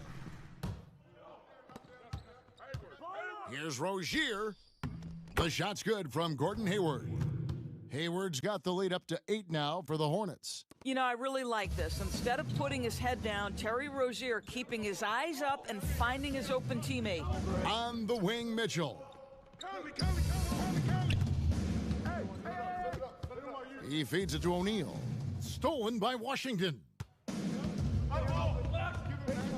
Speaker 2: Here's Rozier. The shot's good from Gordon Hayward. Hayward's got the lead up to 8 now for the Hornets.
Speaker 6: You know, I really like this. Instead of putting his head down, Terry Rozier keeping his eyes up and finding his open teammate.
Speaker 2: On the wing, Mitchell. He feeds it to O'Neal. Stolen by Washington.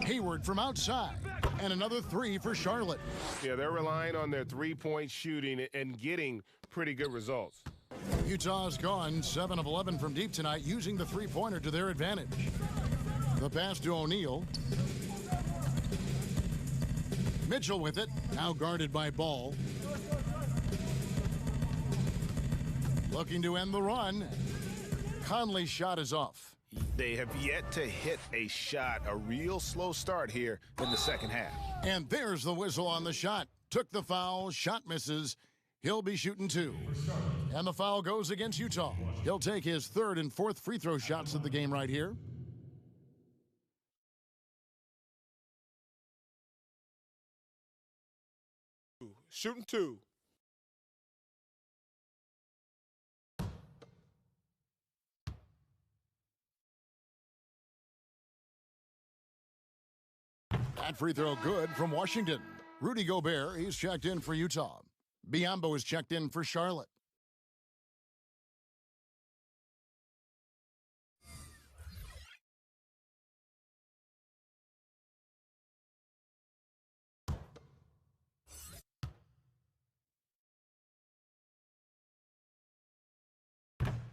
Speaker 2: Hayward from outside. And another 3 for Charlotte.
Speaker 7: Yeah, they're relying on their three-point shooting and getting pretty good results.
Speaker 2: Utah's gone 7 of 11 from deep tonight, using the three-pointer to their advantage. The pass to O'Neal. Mitchell with it, now guarded by Ball. Looking to end the run. Conley's shot is off.
Speaker 11: They have yet to hit a shot, a real slow start here in the second half.
Speaker 2: And there's the whistle on the shot. Took the foul, shot misses. He'll be shooting 2. And the foul goes against Utah. He'll take his 3rd and 4th free throw shots of the game right here.
Speaker 5: Shooting 2.
Speaker 2: That free throw good from Washington. Rudy Gobert, he's checked in for Utah. Biyombo is checked in for Charlotte.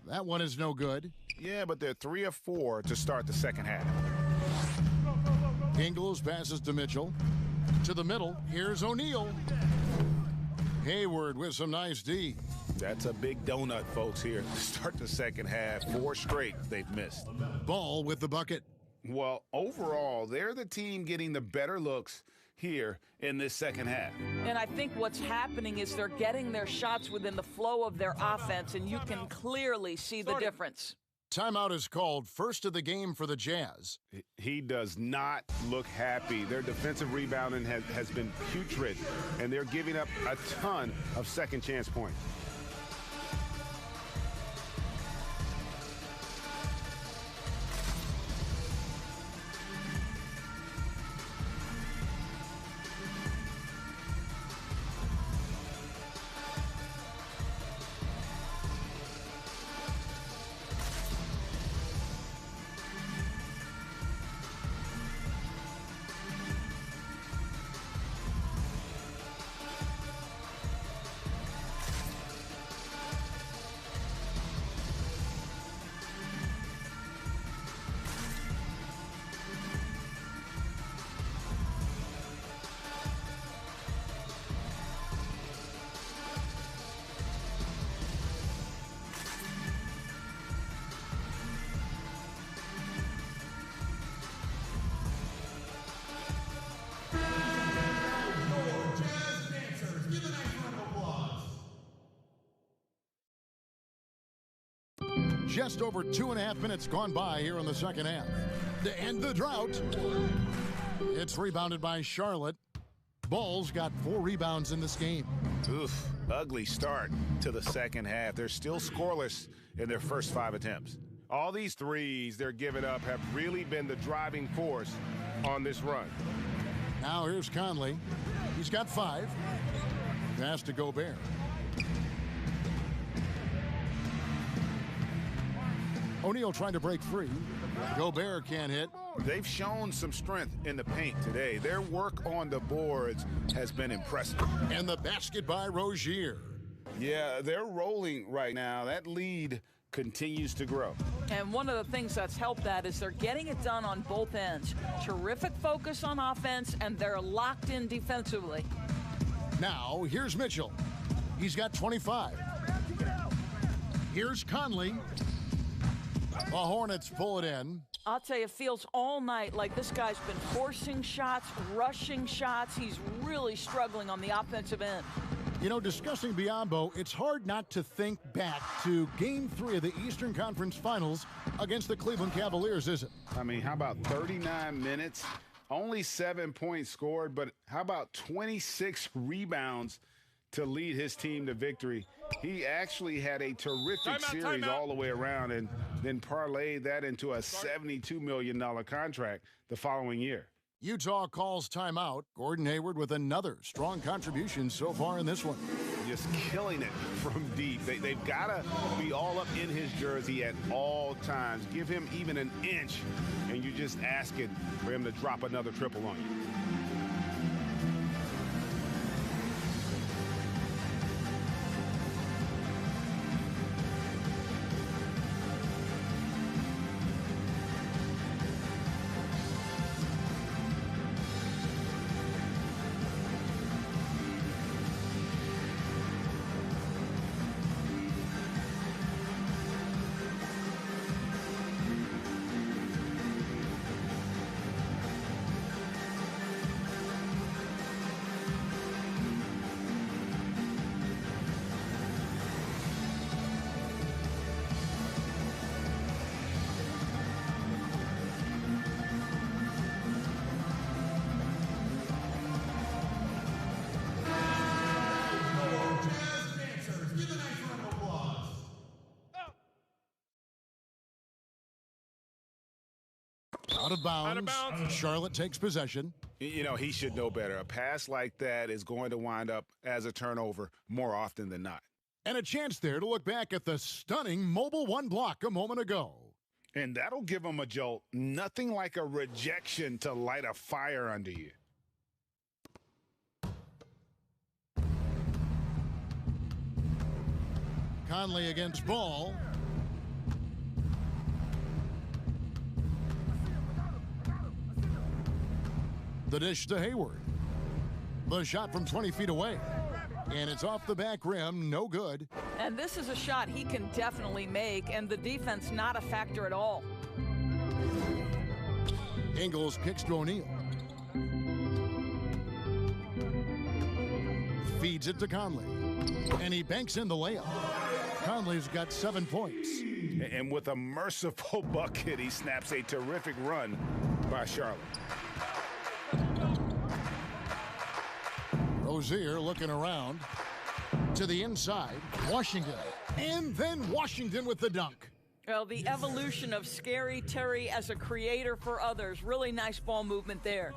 Speaker 2: That one is no good.
Speaker 11: Yeah, but they're 3 of 4 to start the second half.
Speaker 2: Ingles passes to Mitchell. To the middle, here's O'Neal. Hayward with some nice D.
Speaker 11: That's a big donut, folks, here to start the second half. 4 straight they've missed.
Speaker 2: Ball with the bucket.
Speaker 11: Well, overall, they're the team getting the better looks here in this second half.
Speaker 6: And I think what's happening is they're getting their shots within the flow of their offense, and you can clearly see the difference.
Speaker 2: Timeout is called, first of the game for the Jazz.
Speaker 7: He does not look happy. Their defensive rebounding has been putrid, and they're giving up a ton of second chance points.
Speaker 2: Just over 2.5 minutes gone by here in the second half. To end the drought, it's rebounded by Charlotte. Ball's got 4 rebounds in this game.
Speaker 11: Oof, ugly start to the second half. They're still scoreless in their first 5 attempts.
Speaker 7: All these threes they're giving up have really been the driving force on this run.
Speaker 2: Now here's Conley. He's got 5. Pass to Gobert. O'Neal trying to break free. Gobert can't hit.
Speaker 11: They've shown some strength in the paint today. Their work on the boards has been impressive.
Speaker 2: And the basket by Rozier.
Speaker 4: Yeah, they're rolling right now. That lead continues to grow.
Speaker 6: And one of the things that's helped that is they're getting it done on both ends. Terrific focus on offense, and they're locked in defensively.
Speaker 2: Now, here's Mitchell. He's got 25. Here's Conley. The Hornets pull it in.
Speaker 6: I'll tell you, it feels all night like this guy's been forcing shots, rushing shots. He's really struggling on the offensive end.
Speaker 2: You know, discussing Biyombo, it's hard not to think back to Game 3 of the Eastern Conference Finals against the Cleveland Cavaliers, is it?
Speaker 4: I mean, how about 39 minutes? Only 7 points scored, but how about 26 rebounds to lead his team to victory? He actually had a terrific series all the way around and then parlayed that into a $72 million contract the following year.
Speaker 2: Utah calls timeout. Gordon Hayward with another strong contribution so far in this one.
Speaker 11: Just killing it from deep. They've got to be all up in his jersey at all times. Give him even an inch, and you're just asking for him to drop another triple on you.
Speaker 2: Out of bounds. Charlotte takes possession.
Speaker 11: You know, he should know better. A pass like that is going to wind up as a turnover more often than not.
Speaker 2: And a chance there to look back at the stunning mobile one block a moment ago.
Speaker 4: And that'll give him a jolt. Nothing like a rejection to light a fire under you.
Speaker 2: Conley against Ball. The dish to Hayward. The shot from 20 feet away. And it's off the back rim, no good.
Speaker 6: And this is a shot he can definitely make, and the defense not a factor at all.
Speaker 2: Ingles kicks to O'Neal. Feeds it to Conley. And he banks in the layup. Conley's got 7 points.
Speaker 4: And with a merciful bucket, he snaps a terrific run by Charlotte.
Speaker 2: Rozier looking around to the inside. Washington. And then Washington with the dunk.
Speaker 6: Well, the evolution of Scary Terry as a creator for others. Really nice ball movement there.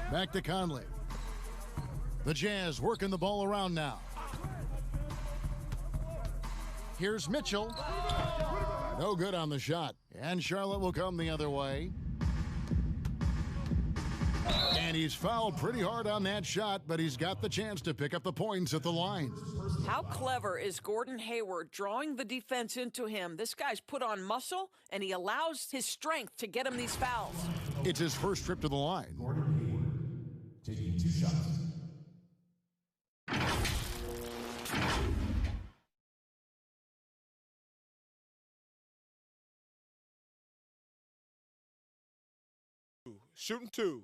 Speaker 2: Back to Conley. The Jazz working the ball around now. Here's Mitchell. No good on the shot. And Charlotte will come the other way. And he's fouled pretty hard on that shot, but he's got the chance to pick up the points at the line.
Speaker 6: How clever is Gordon Hayward drawing the defense into him? This guy's put on muscle, and he allows his strength to get him these fouls.
Speaker 2: It's his first trip to the line.
Speaker 1: Gordon Hayward taking 2 shots.
Speaker 5: Shooting 2.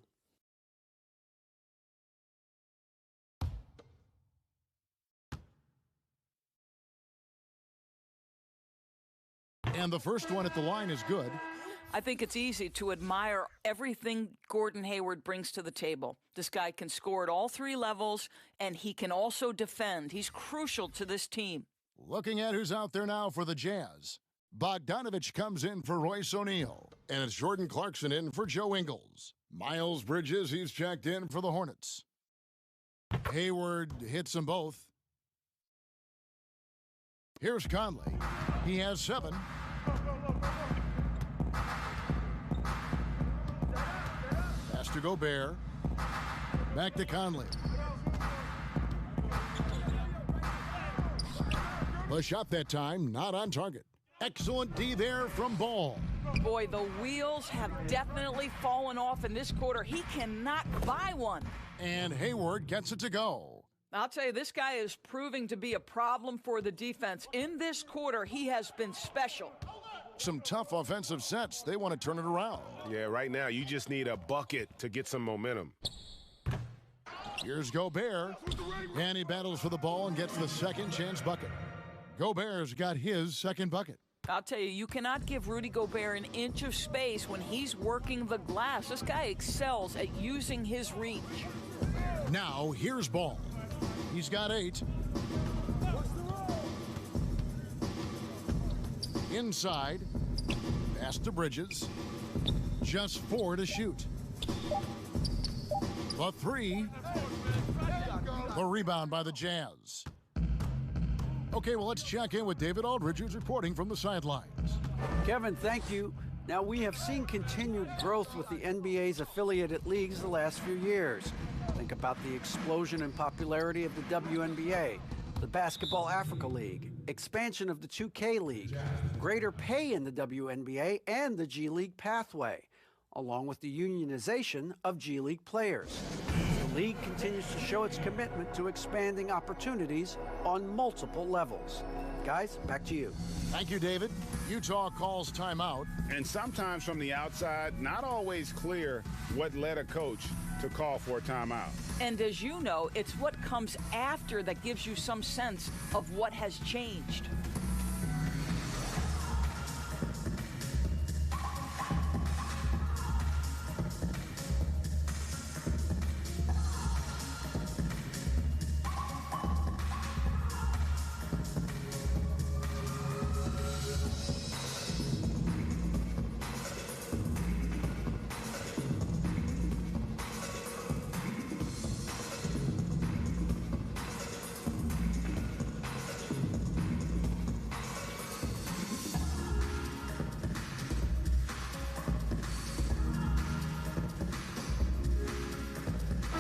Speaker 2: And the first one at the line is good.
Speaker 6: I think it's easy to admire everything Gordon Hayward brings to the table. This guy can score at all 3 levels, and he can also defend. He's crucial to this team.
Speaker 2: Looking at who's out there now for the Jazz. Bogdanovich comes in for Royce O'Neal. And it's Jordan Clarkson in for Joe Ingles. Miles Bridges, he's checked in for the Hornets. Hayward hits them both. Here's Conley. He has 7. to Gobert. Back to Conley. The shot that time, not on target. Excellent D there from Ball.
Speaker 6: Boy, the wheels have definitely fallen off in this quarter. He cannot buy one.
Speaker 2: And Hayward gets it to go.
Speaker 6: I'll tell you, this guy is proving to be a problem for the defense. In this quarter, he has been special.
Speaker 2: Some tough offensive sets. They want to turn it around.
Speaker 7: Yeah, right now you just need a bucket to get some momentum.
Speaker 2: Here's Gobert, and he battles for the ball and gets the second chance bucket. Gobert's got his second bucket.
Speaker 6: I'll tell you, you cannot give Rudy Gobert an inch of space when he's working the glass. This guy excels at using his reach.
Speaker 2: Now, here's Ball. He's got 8. Inside, pass to Bridges. Just 4 to shoot. The 3. The rebound by the Jazz. Okay, well, let's check in with David Aldridge, who's reporting from the sidelines.
Speaker 3: Kevin, thank you. Now, we have seen continued growth with the NBA's affiliated leagues the last few years. Think about the explosion in popularity of the WNBA, the Basketball Africa League, expansion of the 2K League, greater pay in the WNBA and the G League pathway, along with the unionization of G League players. The league continues to show its commitment to expanding opportunities on multiple levels. Guys, back to you.
Speaker 2: Thank you, David. Utah calls timeout.
Speaker 4: And sometimes from the outside, not always clear what led a coach to call for a timeout.
Speaker 6: And as you know, it's what comes after that gives you some sense of what has changed.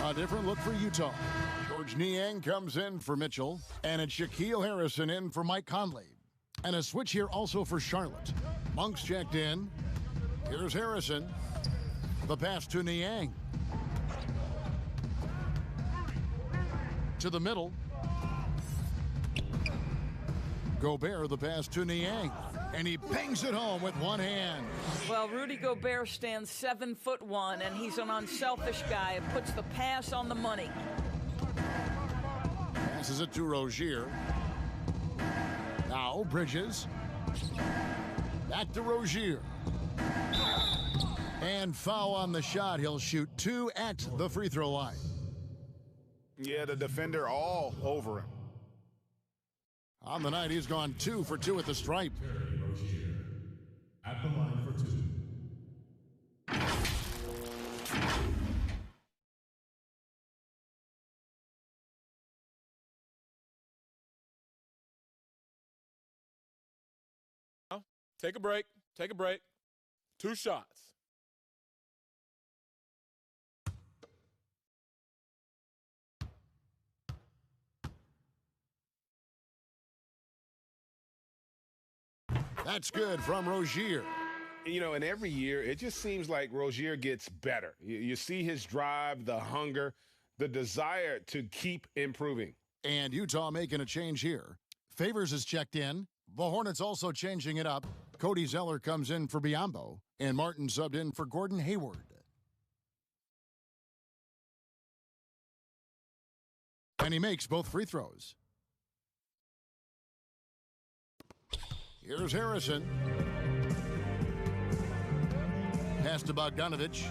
Speaker 2: A different look for Utah. George Niang comes in for Mitchell, and it's Shaquille Harrison in for Mike Conley. And a switch here also for Charlotte. Monk's checked in. Here's Harrison. The pass to Niang. To the middle. Gobert, the pass to Niang. And he bangs it home with one hand.
Speaker 6: Well, Rudy Gobert stands 7'1", and he's an unselfish guy and puts the pass on the money.
Speaker 2: Passes it to Rozier. Now Bridges. Back to Rozier. And foul on the shot. He'll shoot 2 at the free throw line.
Speaker 4: Yeah, the defender all over him.
Speaker 2: On the night, he's gone 2 for 2 at the stripe.
Speaker 1: At the line for 2.
Speaker 5: Take a break. Take a break. 2 shots.
Speaker 2: That's good from Rozier.
Speaker 4: You know, and every year, it just seems like Rozier gets better. You see his drive, the hunger, the desire to keep improving.
Speaker 2: And Utah making a change here. Favors is checked in. The Hornets also changing it up. Cody Zeller comes in for Biyombo, and Martin subbed in for Gordon Hayward. And he makes both free throws. Here's Harrison. Pass to Bogdanovich.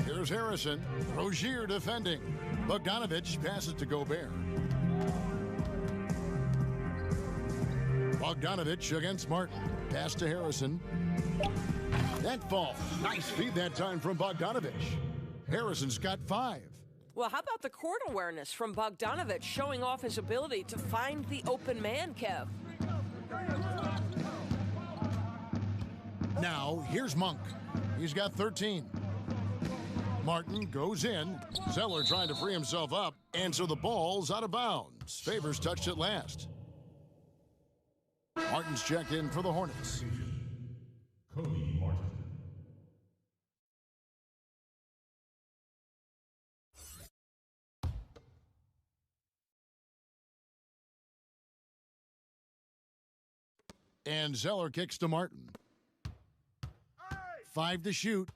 Speaker 2: Here's Harrison. Rozier defending. Bogdanovich passes to Gobert. Bogdanovich against Martin. Pass to Harrison. That fall. Nice feed that time from Bogdanovich. Harrison's got 5.
Speaker 16: Well, how about the court awareness from Bogdanovich showing off his ability to find the open man, Kev?
Speaker 2: Now, here's Monk. He's got 13. Martin goes in. Zeller trying to free himself up, and so the ball's out of bounds. Favors touched it last. Martin's checked in for the Hornets.
Speaker 1: Cody Martin.
Speaker 2: And Zeller kicks to Martin. 5 to shoot.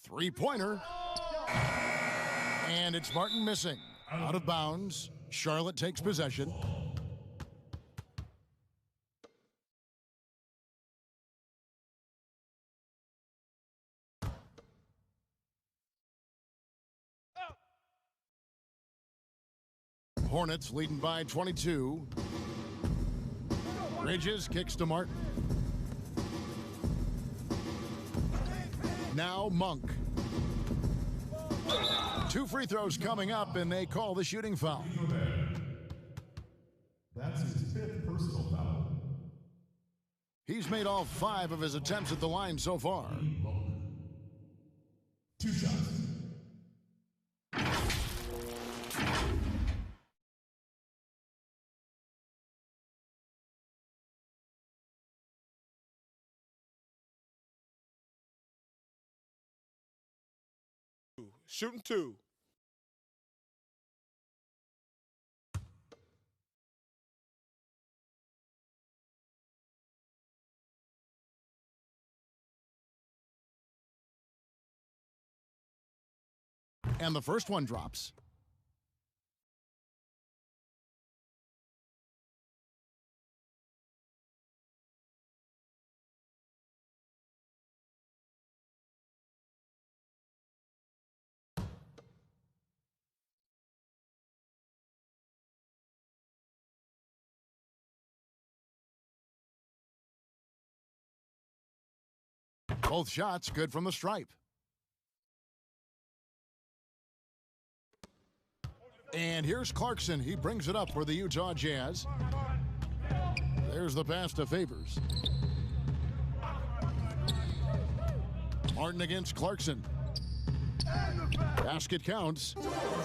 Speaker 2: 3-pointer. And it's Martin missing. Out of bounds. Charlotte takes possession. Hornets leading by 22. Bridges kicks to Martin. Now Monk. 2 free throws coming up, and they call the shooting foul.
Speaker 1: That's his 5th personal foul.
Speaker 2: He's made all 5 of his attempts at the line so far.
Speaker 1: 2 shots.
Speaker 5: Shooting 2.
Speaker 2: And the first one drops. Both shots good from the stripe. And here's Clarkson. He brings it up for the Utah Jazz. There's the pass to Favors. Martin against Clarkson. Basket counts.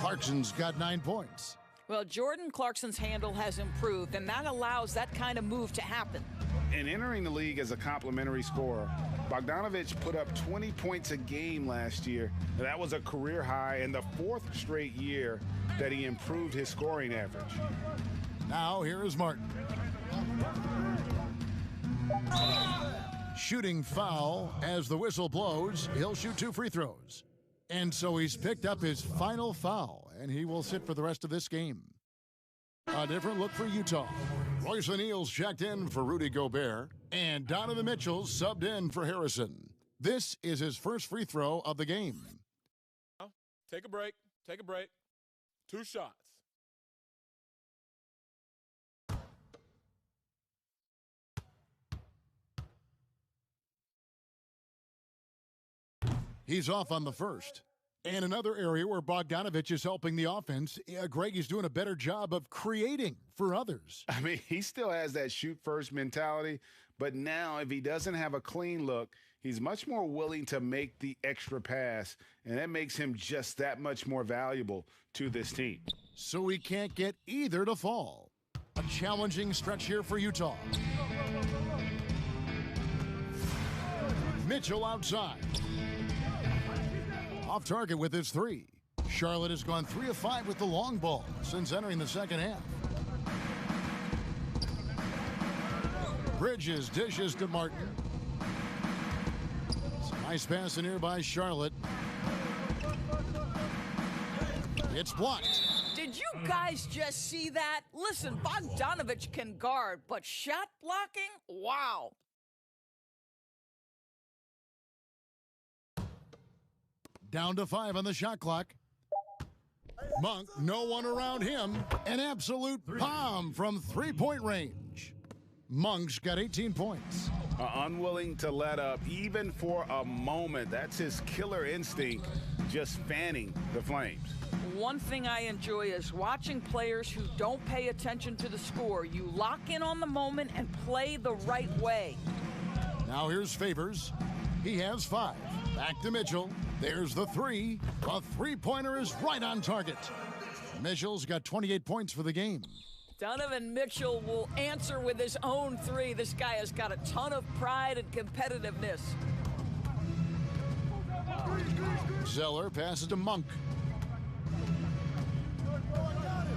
Speaker 2: Clarkson's got 9 points.
Speaker 6: Well, Jordan Clarkson's handle has improved, and that allows that kind of move to happen.
Speaker 4: And entering the league as a complimentary scorer, Bogdanovich put up 20 points a game last year. That was a career high and the 4th straight year that he improved his scoring average.
Speaker 2: Now here is Martin. Shooting foul as the whistle blows. He'll shoot 2 free throws. And so he's picked up his final foul, and he will sit for the rest of this game. A different look for Utah. Royce O'Neal's checked in for Rudy Gobert, and Donovan Mitchell's subbed in for Harrison. This is his first free throw of the game.
Speaker 5: Take a break. Take a break. 2 shots.
Speaker 2: He's off on the first. And another area where Bogdanovich is helping the offense, Greg is doing a better job of creating for others.
Speaker 4: I mean, he still has that shoot-first mentality, but now if he doesn't have a clean look, he's much more willing to make the extra pass, and that makes him just that much more valuable to this team.
Speaker 2: So we can't get either to fall. A challenging stretch here for Utah. Mitchell outside. Off target with his 3. Charlotte has gone 3 of 5 with the long ball since entering the second half. Bridges dishes to Martin. Nice pass in here by Charlotte. It's blocked.
Speaker 6: Did you guys just see that? Listen, Bogdanovich can guard, but shot blocking? Wow.
Speaker 2: Down to 5 on the shot clock. Monk, no one around him. An absolute bomb from 3-point range. Monk's got 18 points.
Speaker 4: Unwilling to let up even for a moment. That's his killer instinct, just fanning the flames.
Speaker 6: One thing I enjoy is watching players who don't pay attention to the score. You lock in on the moment and play the right way.
Speaker 2: Now here's Favors. He has 5. Back to Mitchell. There's the 3. The three-pointer is right on target. Mitchell's got 28 points for the game.
Speaker 6: Donovan Mitchell will answer with his own 3. This guy has got a ton of pride and competitiveness.
Speaker 2: Zeller passes to Monk.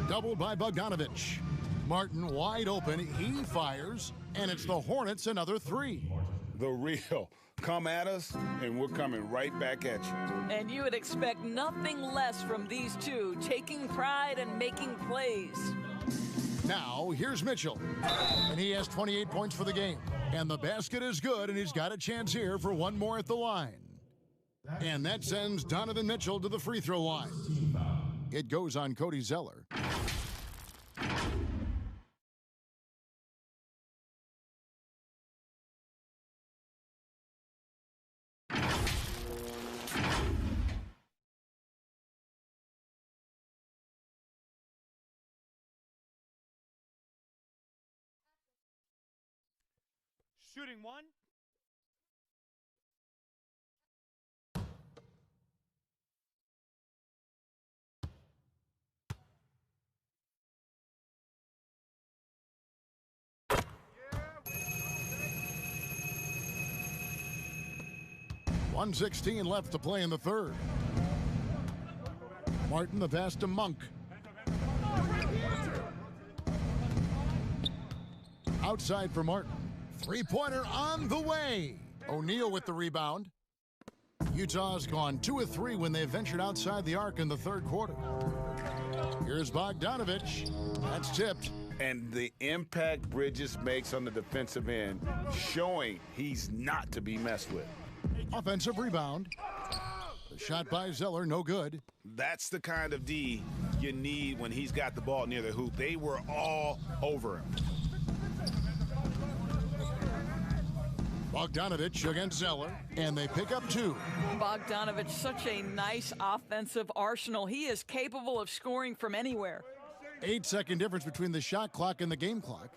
Speaker 2: Doubled by Bogdanovich. Martin wide open. He fires, and it's the Hornets another 3.
Speaker 4: The real. Come at us, and we're coming right back at you.
Speaker 6: And you would expect nothing less from these two, taking pride and making plays.
Speaker 2: Now, here's Mitchell, and he has 28 points for the game. And the basket is good, and he's got a chance here for one more at the line. And that sends Donovan Mitchell to the free throw line. It goes on Cody Zeller.
Speaker 12: Shooting 1.
Speaker 2: Yeah. 1:16 left to play in the third. Martin the pass to Monk. Outside for Martin. Three-pointer on the way. O'Neal with the rebound. Utah's gone 2 of 3 when they ventured outside the arc in the third quarter. Here's Bogdanovich. That's tipped.
Speaker 4: And the impact Bridges makes on the defensive end, showing he's not to be messed with.
Speaker 2: Offensive rebound. The shot by Zeller, no good.
Speaker 11: That's the kind of D you need when he's got the ball near the hoop. They were all over him.
Speaker 2: Bogdanovich against Zeller, and they pick up 2.
Speaker 6: Bogdanovich, such a nice offensive arsenal. He is capable of scoring from anywhere.
Speaker 2: 8-second difference between the shot clock and the game clock.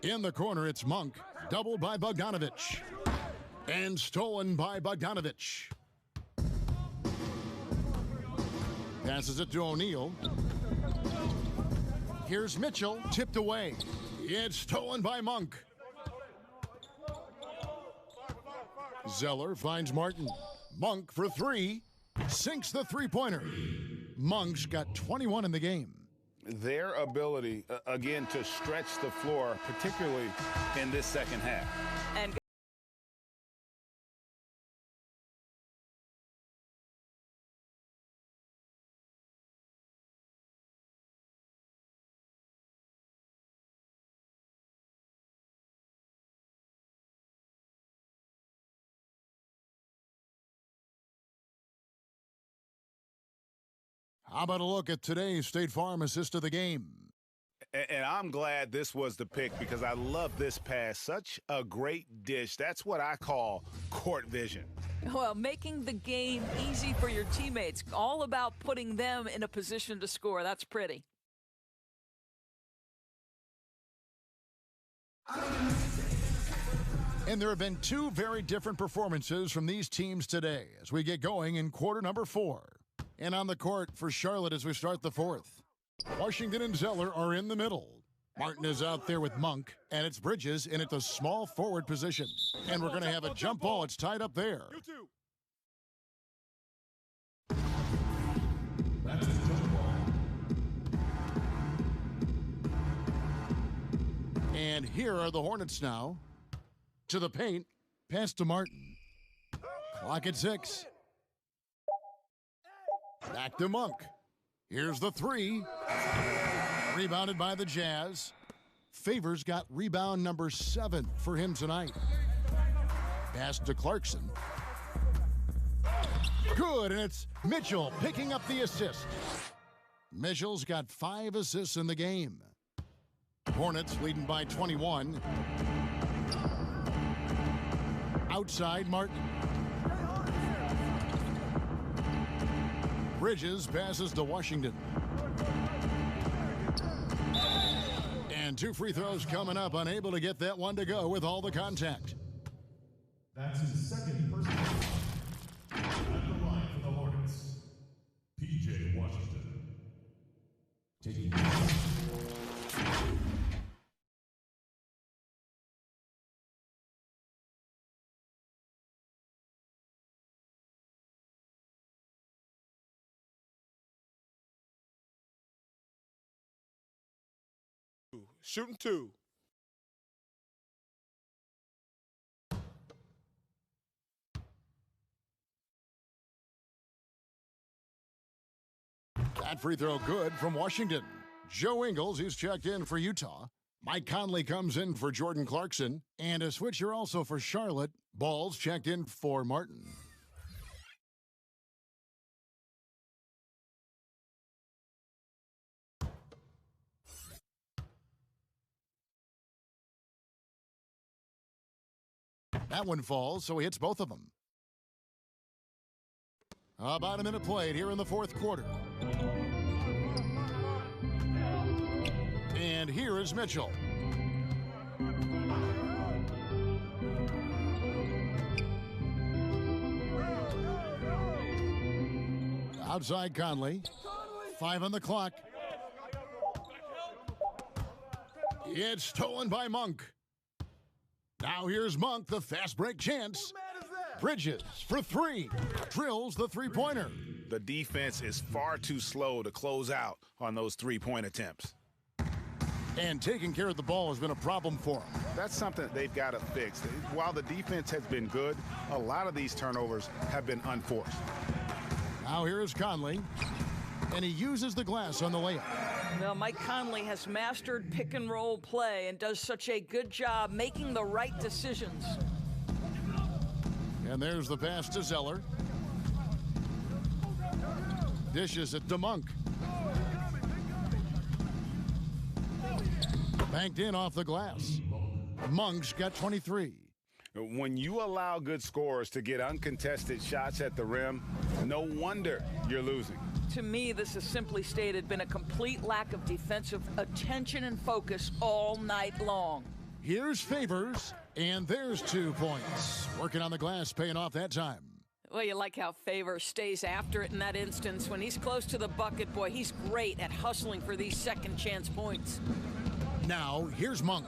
Speaker 2: In the corner, it's Monk, doubled by Bogdanovich, and stolen by Bogdanovich. Passes it to O'Neal. Here's Mitchell, tipped away. It's stolen by Monk. Zeller finds Martin. Monk for 3. Sinks the three-pointer. Monk's got 21 in the game.
Speaker 4: Their ability, again, to stretch the floor, particularly in this second half.
Speaker 6: And
Speaker 2: how about a look at today's State Farm assist of the game?
Speaker 11: And I'm glad this was the pick because I love this pass. Such a great dish. That's what I call court vision.
Speaker 6: Well, making the game easy for your teammates. All about putting them in a position to score. That's pretty.
Speaker 2: And there have been 2 very different performances from these teams today as we get going in quarter number 4. And on the court for Charlotte as we start the 4th. Washington and Zeller are in the middle. Martin is out there with Monk, and it's Bridges in at the small forward position. And we're going to have a jump ball. It's tied up there.
Speaker 1: That's a jump ball.
Speaker 2: And here are the Hornets now. To the paint, pass to Martin. Clock at 6. Back to Monk. Here's the 3. Rebounded by the Jazz. Favors got rebound number 7 for him tonight. Pass to Clarkson. Good, and it's Mitchell picking up the assist. Mitchell's got 5 assists in the game. Hornets leading by 21. Outside Martin. Bridges passes to Washington. And And 2 free throws coming up, unable to get that one to go with all the contact.
Speaker 1: That's his second personal foul. At the line for the Hornets, P.J. Washington. Taking
Speaker 5: Shooting 2.
Speaker 2: That free throw good from Washington. Joe Ingles, who's checked in for Utah. Mike Conley comes in for Jordan Clarkson. And a switcher also for Charlotte. Balls checked in for Martin. That one falls, so he hits both of them. About a minute played here in the fourth quarter. And here is Mitchell. Outside Conley. 5 on the clock. It's stolen by Monk. Now here's Monk, the fast break chance. Bridges for 3. Drills the three-pointer.
Speaker 11: The defense is far too slow to close out on those three-point attempts.
Speaker 2: And taking care of the ball has been a problem for them.
Speaker 11: That's something that they've got to fix. While the defense has been good, a lot of these turnovers have been unforced.
Speaker 2: Now here's Conley. And he uses the glass on the layup.
Speaker 6: Well, Mike Conley has mastered pick-and-roll play and does such a good job making the right decisions.
Speaker 2: And there's the pass to Zeller. Dishes it to Monk. Banked in off the glass. Monk's got 23.
Speaker 11: When you allow good scorers to get uncontested shots at the rim, no wonder you're losing.
Speaker 6: To me, this has simply stated been a complete lack of defensive attention and focus all night long.
Speaker 2: Here's Favors, and there's 2 points. Working on the glass, paying off that time.
Speaker 6: Well, you like how Favors stays after it in that instance. When he's close to the bucket, boy, he's great at hustling for these second chance points.
Speaker 2: Now, here's Monk.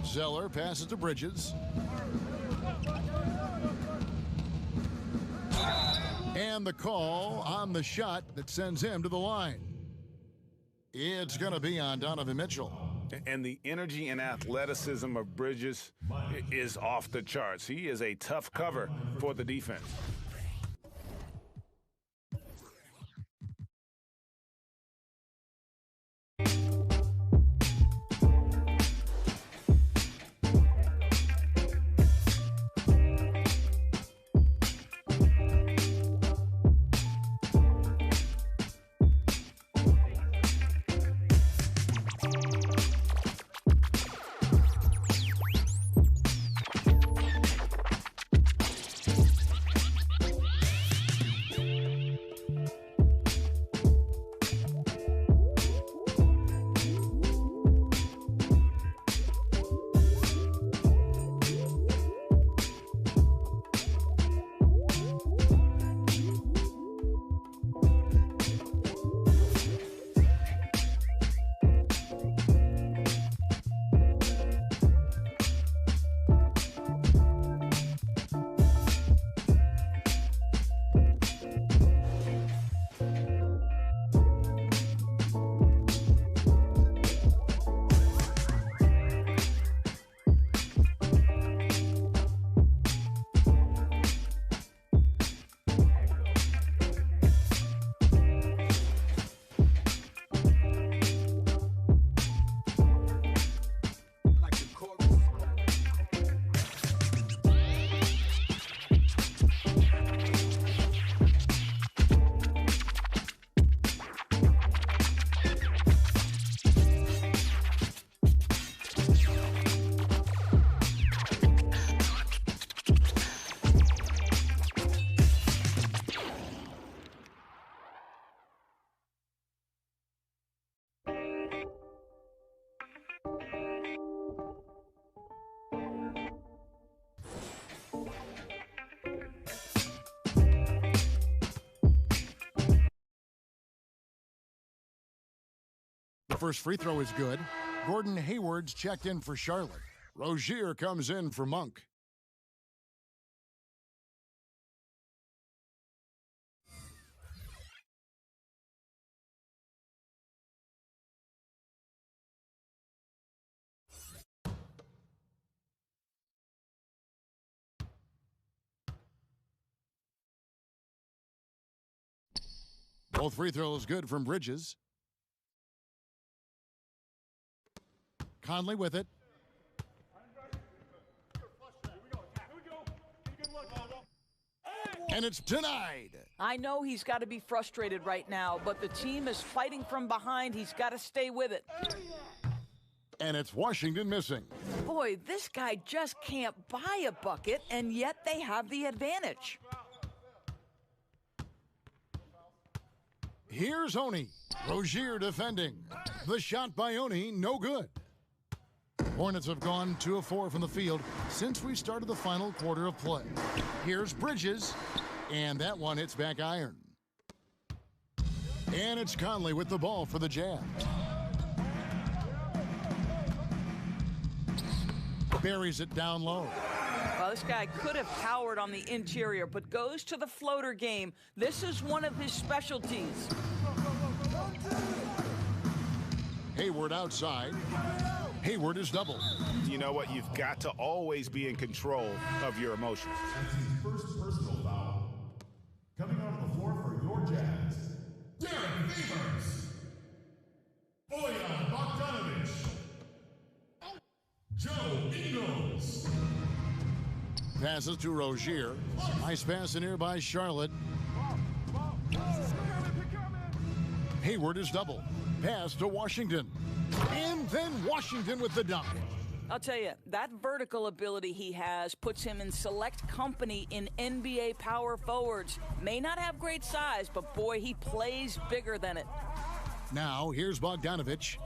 Speaker 2: Zeller passes to Bridges. And the call on the shot that sends him to the line. It's going to be on Donovan Mitchell.
Speaker 11: And the energy and athleticism of Bridges is off the charts. He is a tough cover for the defense.
Speaker 2: first free throw is good. Gordon Hayward's checked in for Charlotte. Rozier comes in for Monk. Both free throws good from Bridges. Conley with it. And it's denied.
Speaker 6: I know he's got to be frustrated right now, but the team is fighting from behind. He's got to stay with it.
Speaker 2: And it's Washington missing.
Speaker 6: Boy, this guy just can't buy a bucket, and yet they have the advantage.
Speaker 2: Here's Oni. Rozier defending. The shot by Oni, no good. Hornets have gone 2 of 4 from the field since we started the final quarter of play. Here's Bridges, and that one hits back iron. And it's Conley with the ball for the Jazz. Buries it down low.
Speaker 6: Well, this guy could have powered on the interior, but goes to the floater game. This is one of his specialties.
Speaker 2: Hayward outside. Hayward is doubled.
Speaker 11: You know what? You've got to always be in control of your emotions.
Speaker 1: That's his first personal foul. Coming out of the floor for your Jazz, Derek Favors. Bojan Bogdanovic. Joe Ingles.
Speaker 2: Passes to Rozier. Nice pass in here by Charlotte. Hayward is doubled. Pass to Washington. And then Washington with the dunk.
Speaker 6: I'll tell you, that vertical ability he has puts him in select company in NBA power forwards. May not have great size, but boy, he plays bigger than it.
Speaker 2: Now, here's Bogdanovic.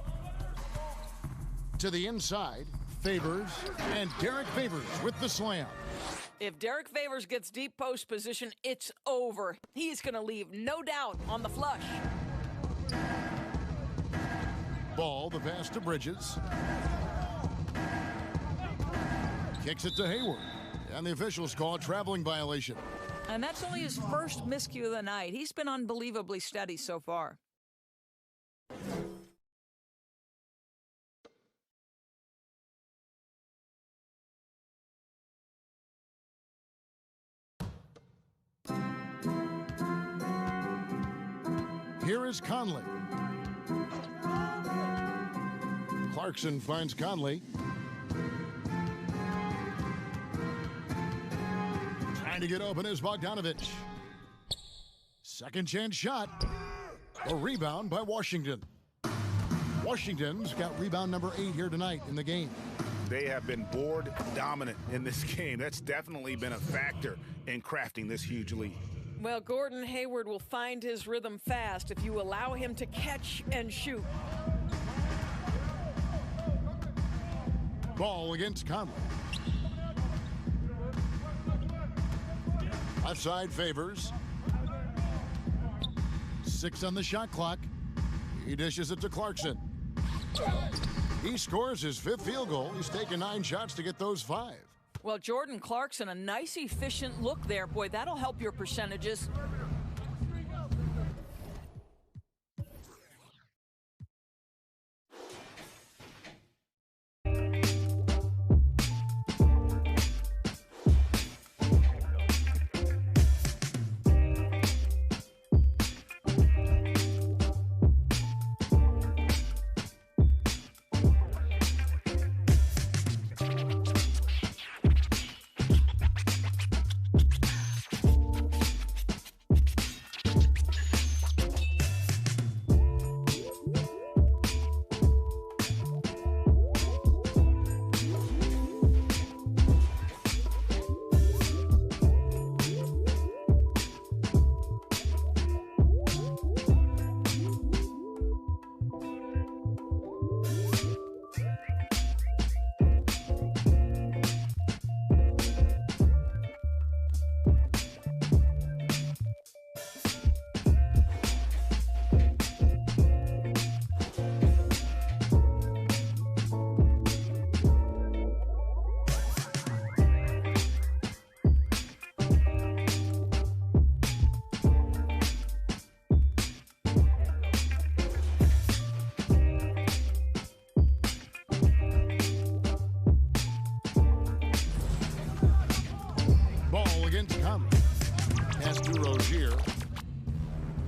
Speaker 2: To the inside, Favors, and Derek Favors with the slam.
Speaker 6: If Derek Favors gets deep post position, it's over. He's going to leave no doubt on the flush.
Speaker 2: Ball, the pass to Bridges. Kicks it to Hayward. And the officials call a traveling violation.
Speaker 6: And that's only his first miscue of the night. He's been unbelievably steady so far.
Speaker 2: Here is Conley. Clarkson finds Conley. Trying to get open is Bogdanovic. Second chance shot. A rebound by Washington. Washington's got rebound number 8 here tonight in the game.
Speaker 11: They have been board dominant in this game. That's definitely been a factor in crafting this huge lead.
Speaker 16: Well, Gordon Hayward will find his rhythm fast if you allow him to catch and shoot.
Speaker 2: Ball against Conley. Left side Favors. 6 on the shot clock. He dishes it to Clarkson. He scores his 5th field goal. He's taken 9 shots to get those 5.
Speaker 6: Well, Jordan Clarkson, a nice, efficient look there. Boy, that'll help your percentages.
Speaker 2: Conley. Pass to Rozier.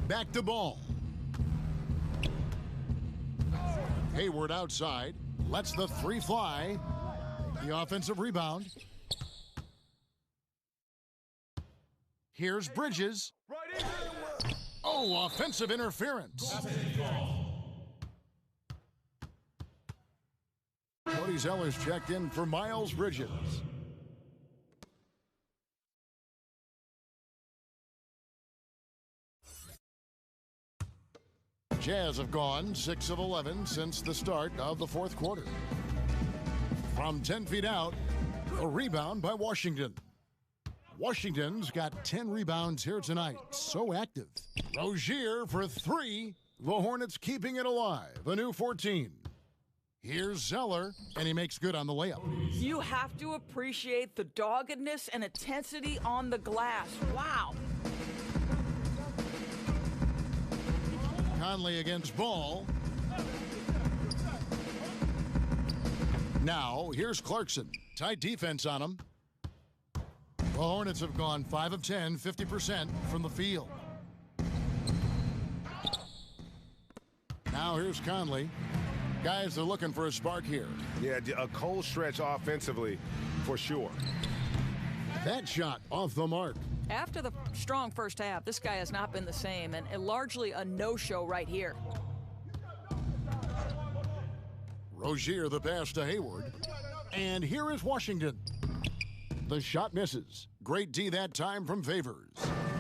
Speaker 2: Back to Ball. Hayward outside. Lets the three fly. The offensive rebound. Here's Bridges. Oh, offensive interference. Cody Zeller's checked in for Miles Bridges. Jazz have gone 6 of 11 since the start of the fourth quarter. From 10 feet out, a rebound by Washington. Washington's got 10 rebounds here tonight. So active. Rozier for 3. The Hornets keeping it alive. A new 14. Here's Zeller, and he makes good on the layup.
Speaker 6: You have to appreciate the doggedness and intensity on the glass. Wow.
Speaker 2: Conley against Ball. Now, here's Clarkson. Tight defense on him. The Hornets have gone 5 of 10, 50% from the field. Now here's Conley. Guys are looking for a spark here.
Speaker 7: Yeah, a cold stretch offensively for sure.
Speaker 2: That shot off the mark.
Speaker 6: After the strong first half, this guy has not been the same, and largely a no-show right here.
Speaker 2: Rozier the pass to Hayward. And here is Washington. The shot misses. Great D that time from Favors.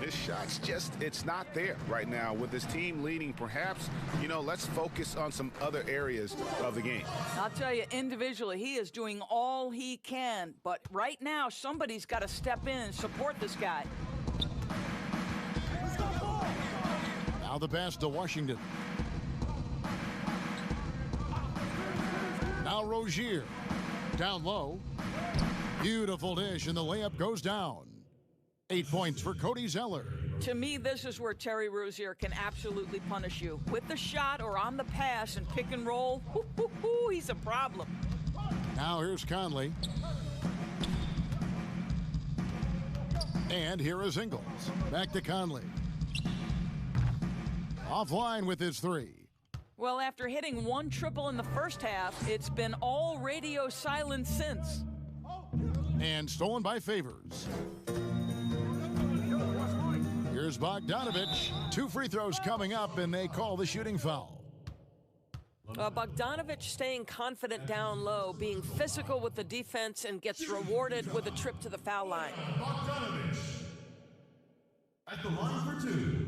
Speaker 11: His shot's just, it's not there right now. With his team leading, perhaps, let's focus on some other areas of the game.
Speaker 6: I'll tell you, individually, he is doing all he can. But right now, somebody's got to step in and support this guy.
Speaker 2: Now the pass to Washington. Now Rozier. Down low. Beautiful dish, and the layup goes down. 8 points for Cody Zeller.
Speaker 6: To me, this is where Terry Rozier can absolutely punish you. With the shot or on the pass and pick and roll, he's a problem.
Speaker 2: Now here's Conley. And here is Ingles. Back to Conley. Offline with his 3.
Speaker 6: Well, after hitting 1 triple in the first half, it's been all radio silence since.
Speaker 2: And stolen by Favors. Here's Bogdanovich. 2 free throws coming up, and they call the shooting foul.
Speaker 16: Bogdanovich staying confident down low, being physical with the defense, and gets rewarded with a trip to the foul line.
Speaker 1: Bogdanovich at the line for 2.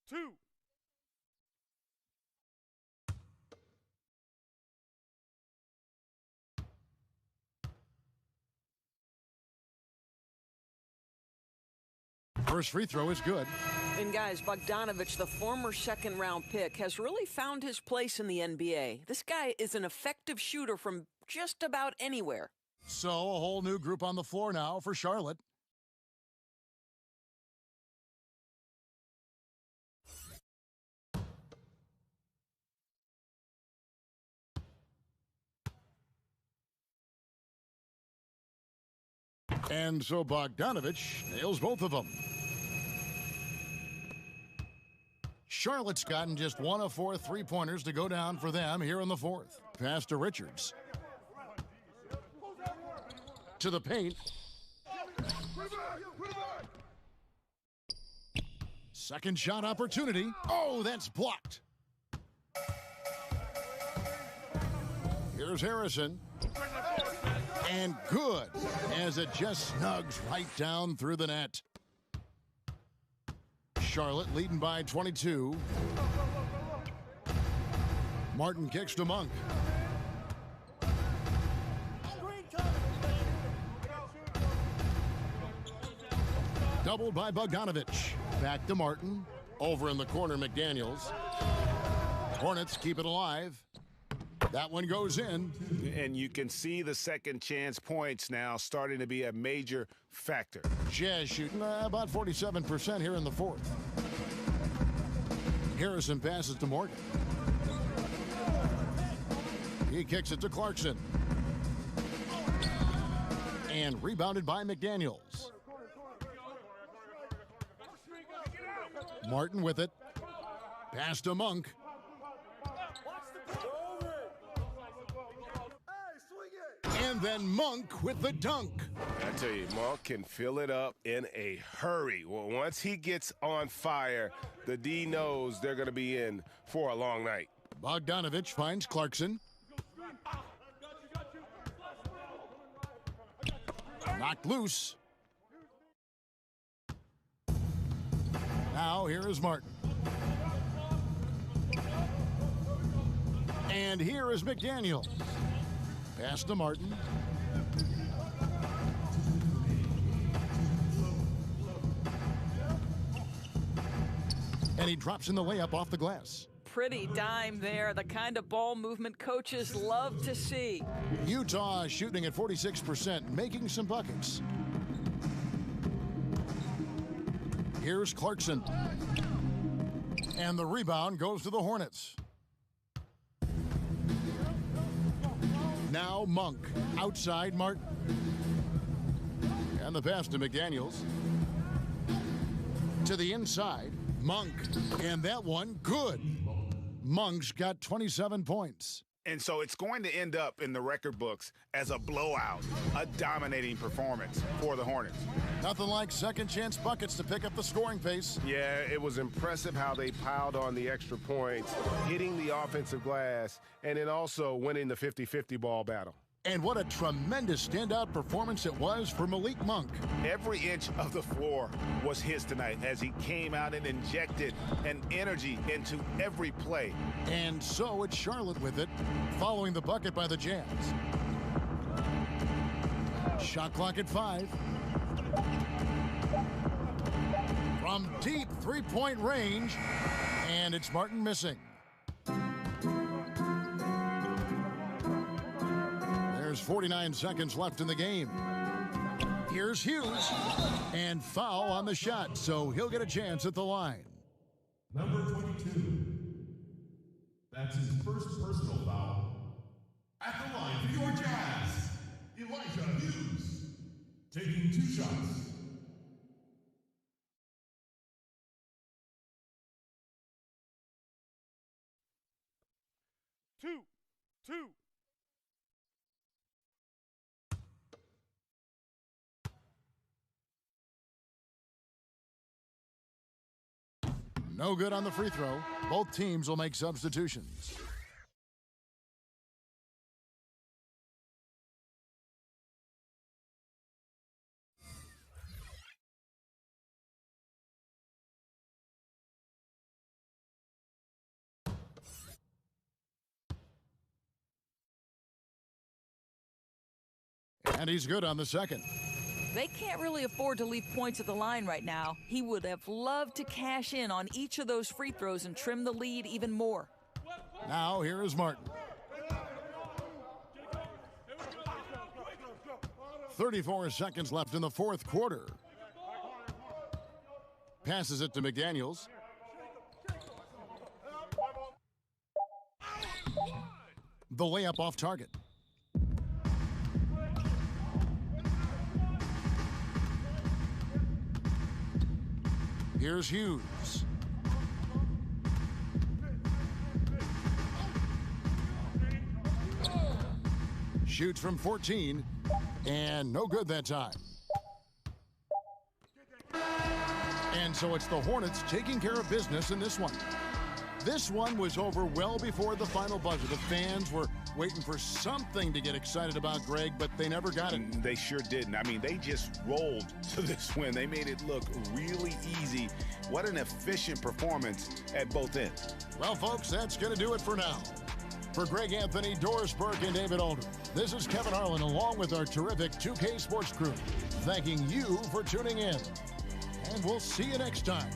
Speaker 12: Two.
Speaker 2: First free throw is good.
Speaker 16: And guys, Bogdanovich, the former second-round pick, has really found his place in the NBA. This guy is an effective shooter from just about anywhere.
Speaker 2: So a whole new group on the floor now for Charlotte. And so Bogdanovich nails both of them. Charlotte's gotten just 1 of 4 3-pointers to go down for them here in the fourth. Pass to Richards. To the paint. Second shot opportunity. Oh, that's blocked. Here's Harrison. And good, as it just snugs right down through the net. Charlotte leading by 22. Martin kicks to Monk. Doubled by Bogdanovich. Back to Martin. Over in the corner, McDaniels. Hornets keep it alive. That one goes in.
Speaker 11: And you can see the second chance points now starting to be a major factor.
Speaker 2: Jazz shooting about 47% here in the fourth. Harrison passes to Morgan. He kicks it to Clarkson. And rebounded by McDaniels. Martin with it. Pass to Monk. And then Monk with the dunk.
Speaker 7: I tell you, Monk can fill it up in a hurry. Well, once he gets on fire, the D knows they're going to be in for a long night.
Speaker 2: Bogdanovich finds Clarkson. Knocked loose. Now here is Martin. And here is McDaniel. Pass to Martin. And he drops in the layup off the glass.
Speaker 6: Pretty dime there, the kind of ball movement coaches love to see.
Speaker 2: Utah shooting at 46%, making some buckets. Here's Clarkson. And the rebound goes to the Hornets. Now Monk, outside Martin. And the pass to McDaniels. To the inside, Monk. And that one, good. Monk's got 27 points.
Speaker 4: And so it's going to end up in the record books as a blowout, a dominating performance for the Hornets.
Speaker 2: Nothing like second chance buckets to pick up the scoring pace.
Speaker 7: Yeah, it was impressive how they piled on the extra points, hitting the offensive glass, and then also winning the 50-50 ball battle.
Speaker 2: And what a tremendous standout performance it was for Malik Monk.
Speaker 4: Every inch of the floor was his tonight as he came out and injected an energy into every play.
Speaker 2: And so it's Charlotte with it, following the bucket by the Jazz. Shot clock at 5. From deep three-point range, and it's Martin missing. There's 49 seconds left in the game. Here's Hughes, and foul on the shot, so he'll get a chance at the line.
Speaker 1: Number 22. That's his first personal foul. At the line for your Jazz, Elijah Hughes, taking 2 shots.
Speaker 12: Two.
Speaker 2: No good on the free throw. Both teams will make substitutions. And he's good on the second.
Speaker 6: They can't really afford to leave points at the line right now. He would have loved to cash in on each of those free throws and trim the lead even more.
Speaker 2: Now here is Martin. 34 seconds left in the fourth quarter. Passes it to McDaniels. The layup off target. Here's Hughes. Shoots from 14, and no good that time. And so it's the Hornets taking care of business in this one. This one was over well before the final buzzer. The fans were waiting for something to get excited about, Greg, but they never got it.
Speaker 4: They sure didn't. I mean, they just rolled to this win. They made it look really easy. What an efficient performance at both ends.
Speaker 2: Well, folks, that's going to do it for now. For Greg Anthony, Doris Burke, and David Aldridge, this is Kevin Harlan along with our terrific 2K Sports crew, thanking you for tuning in. And we'll see you next time.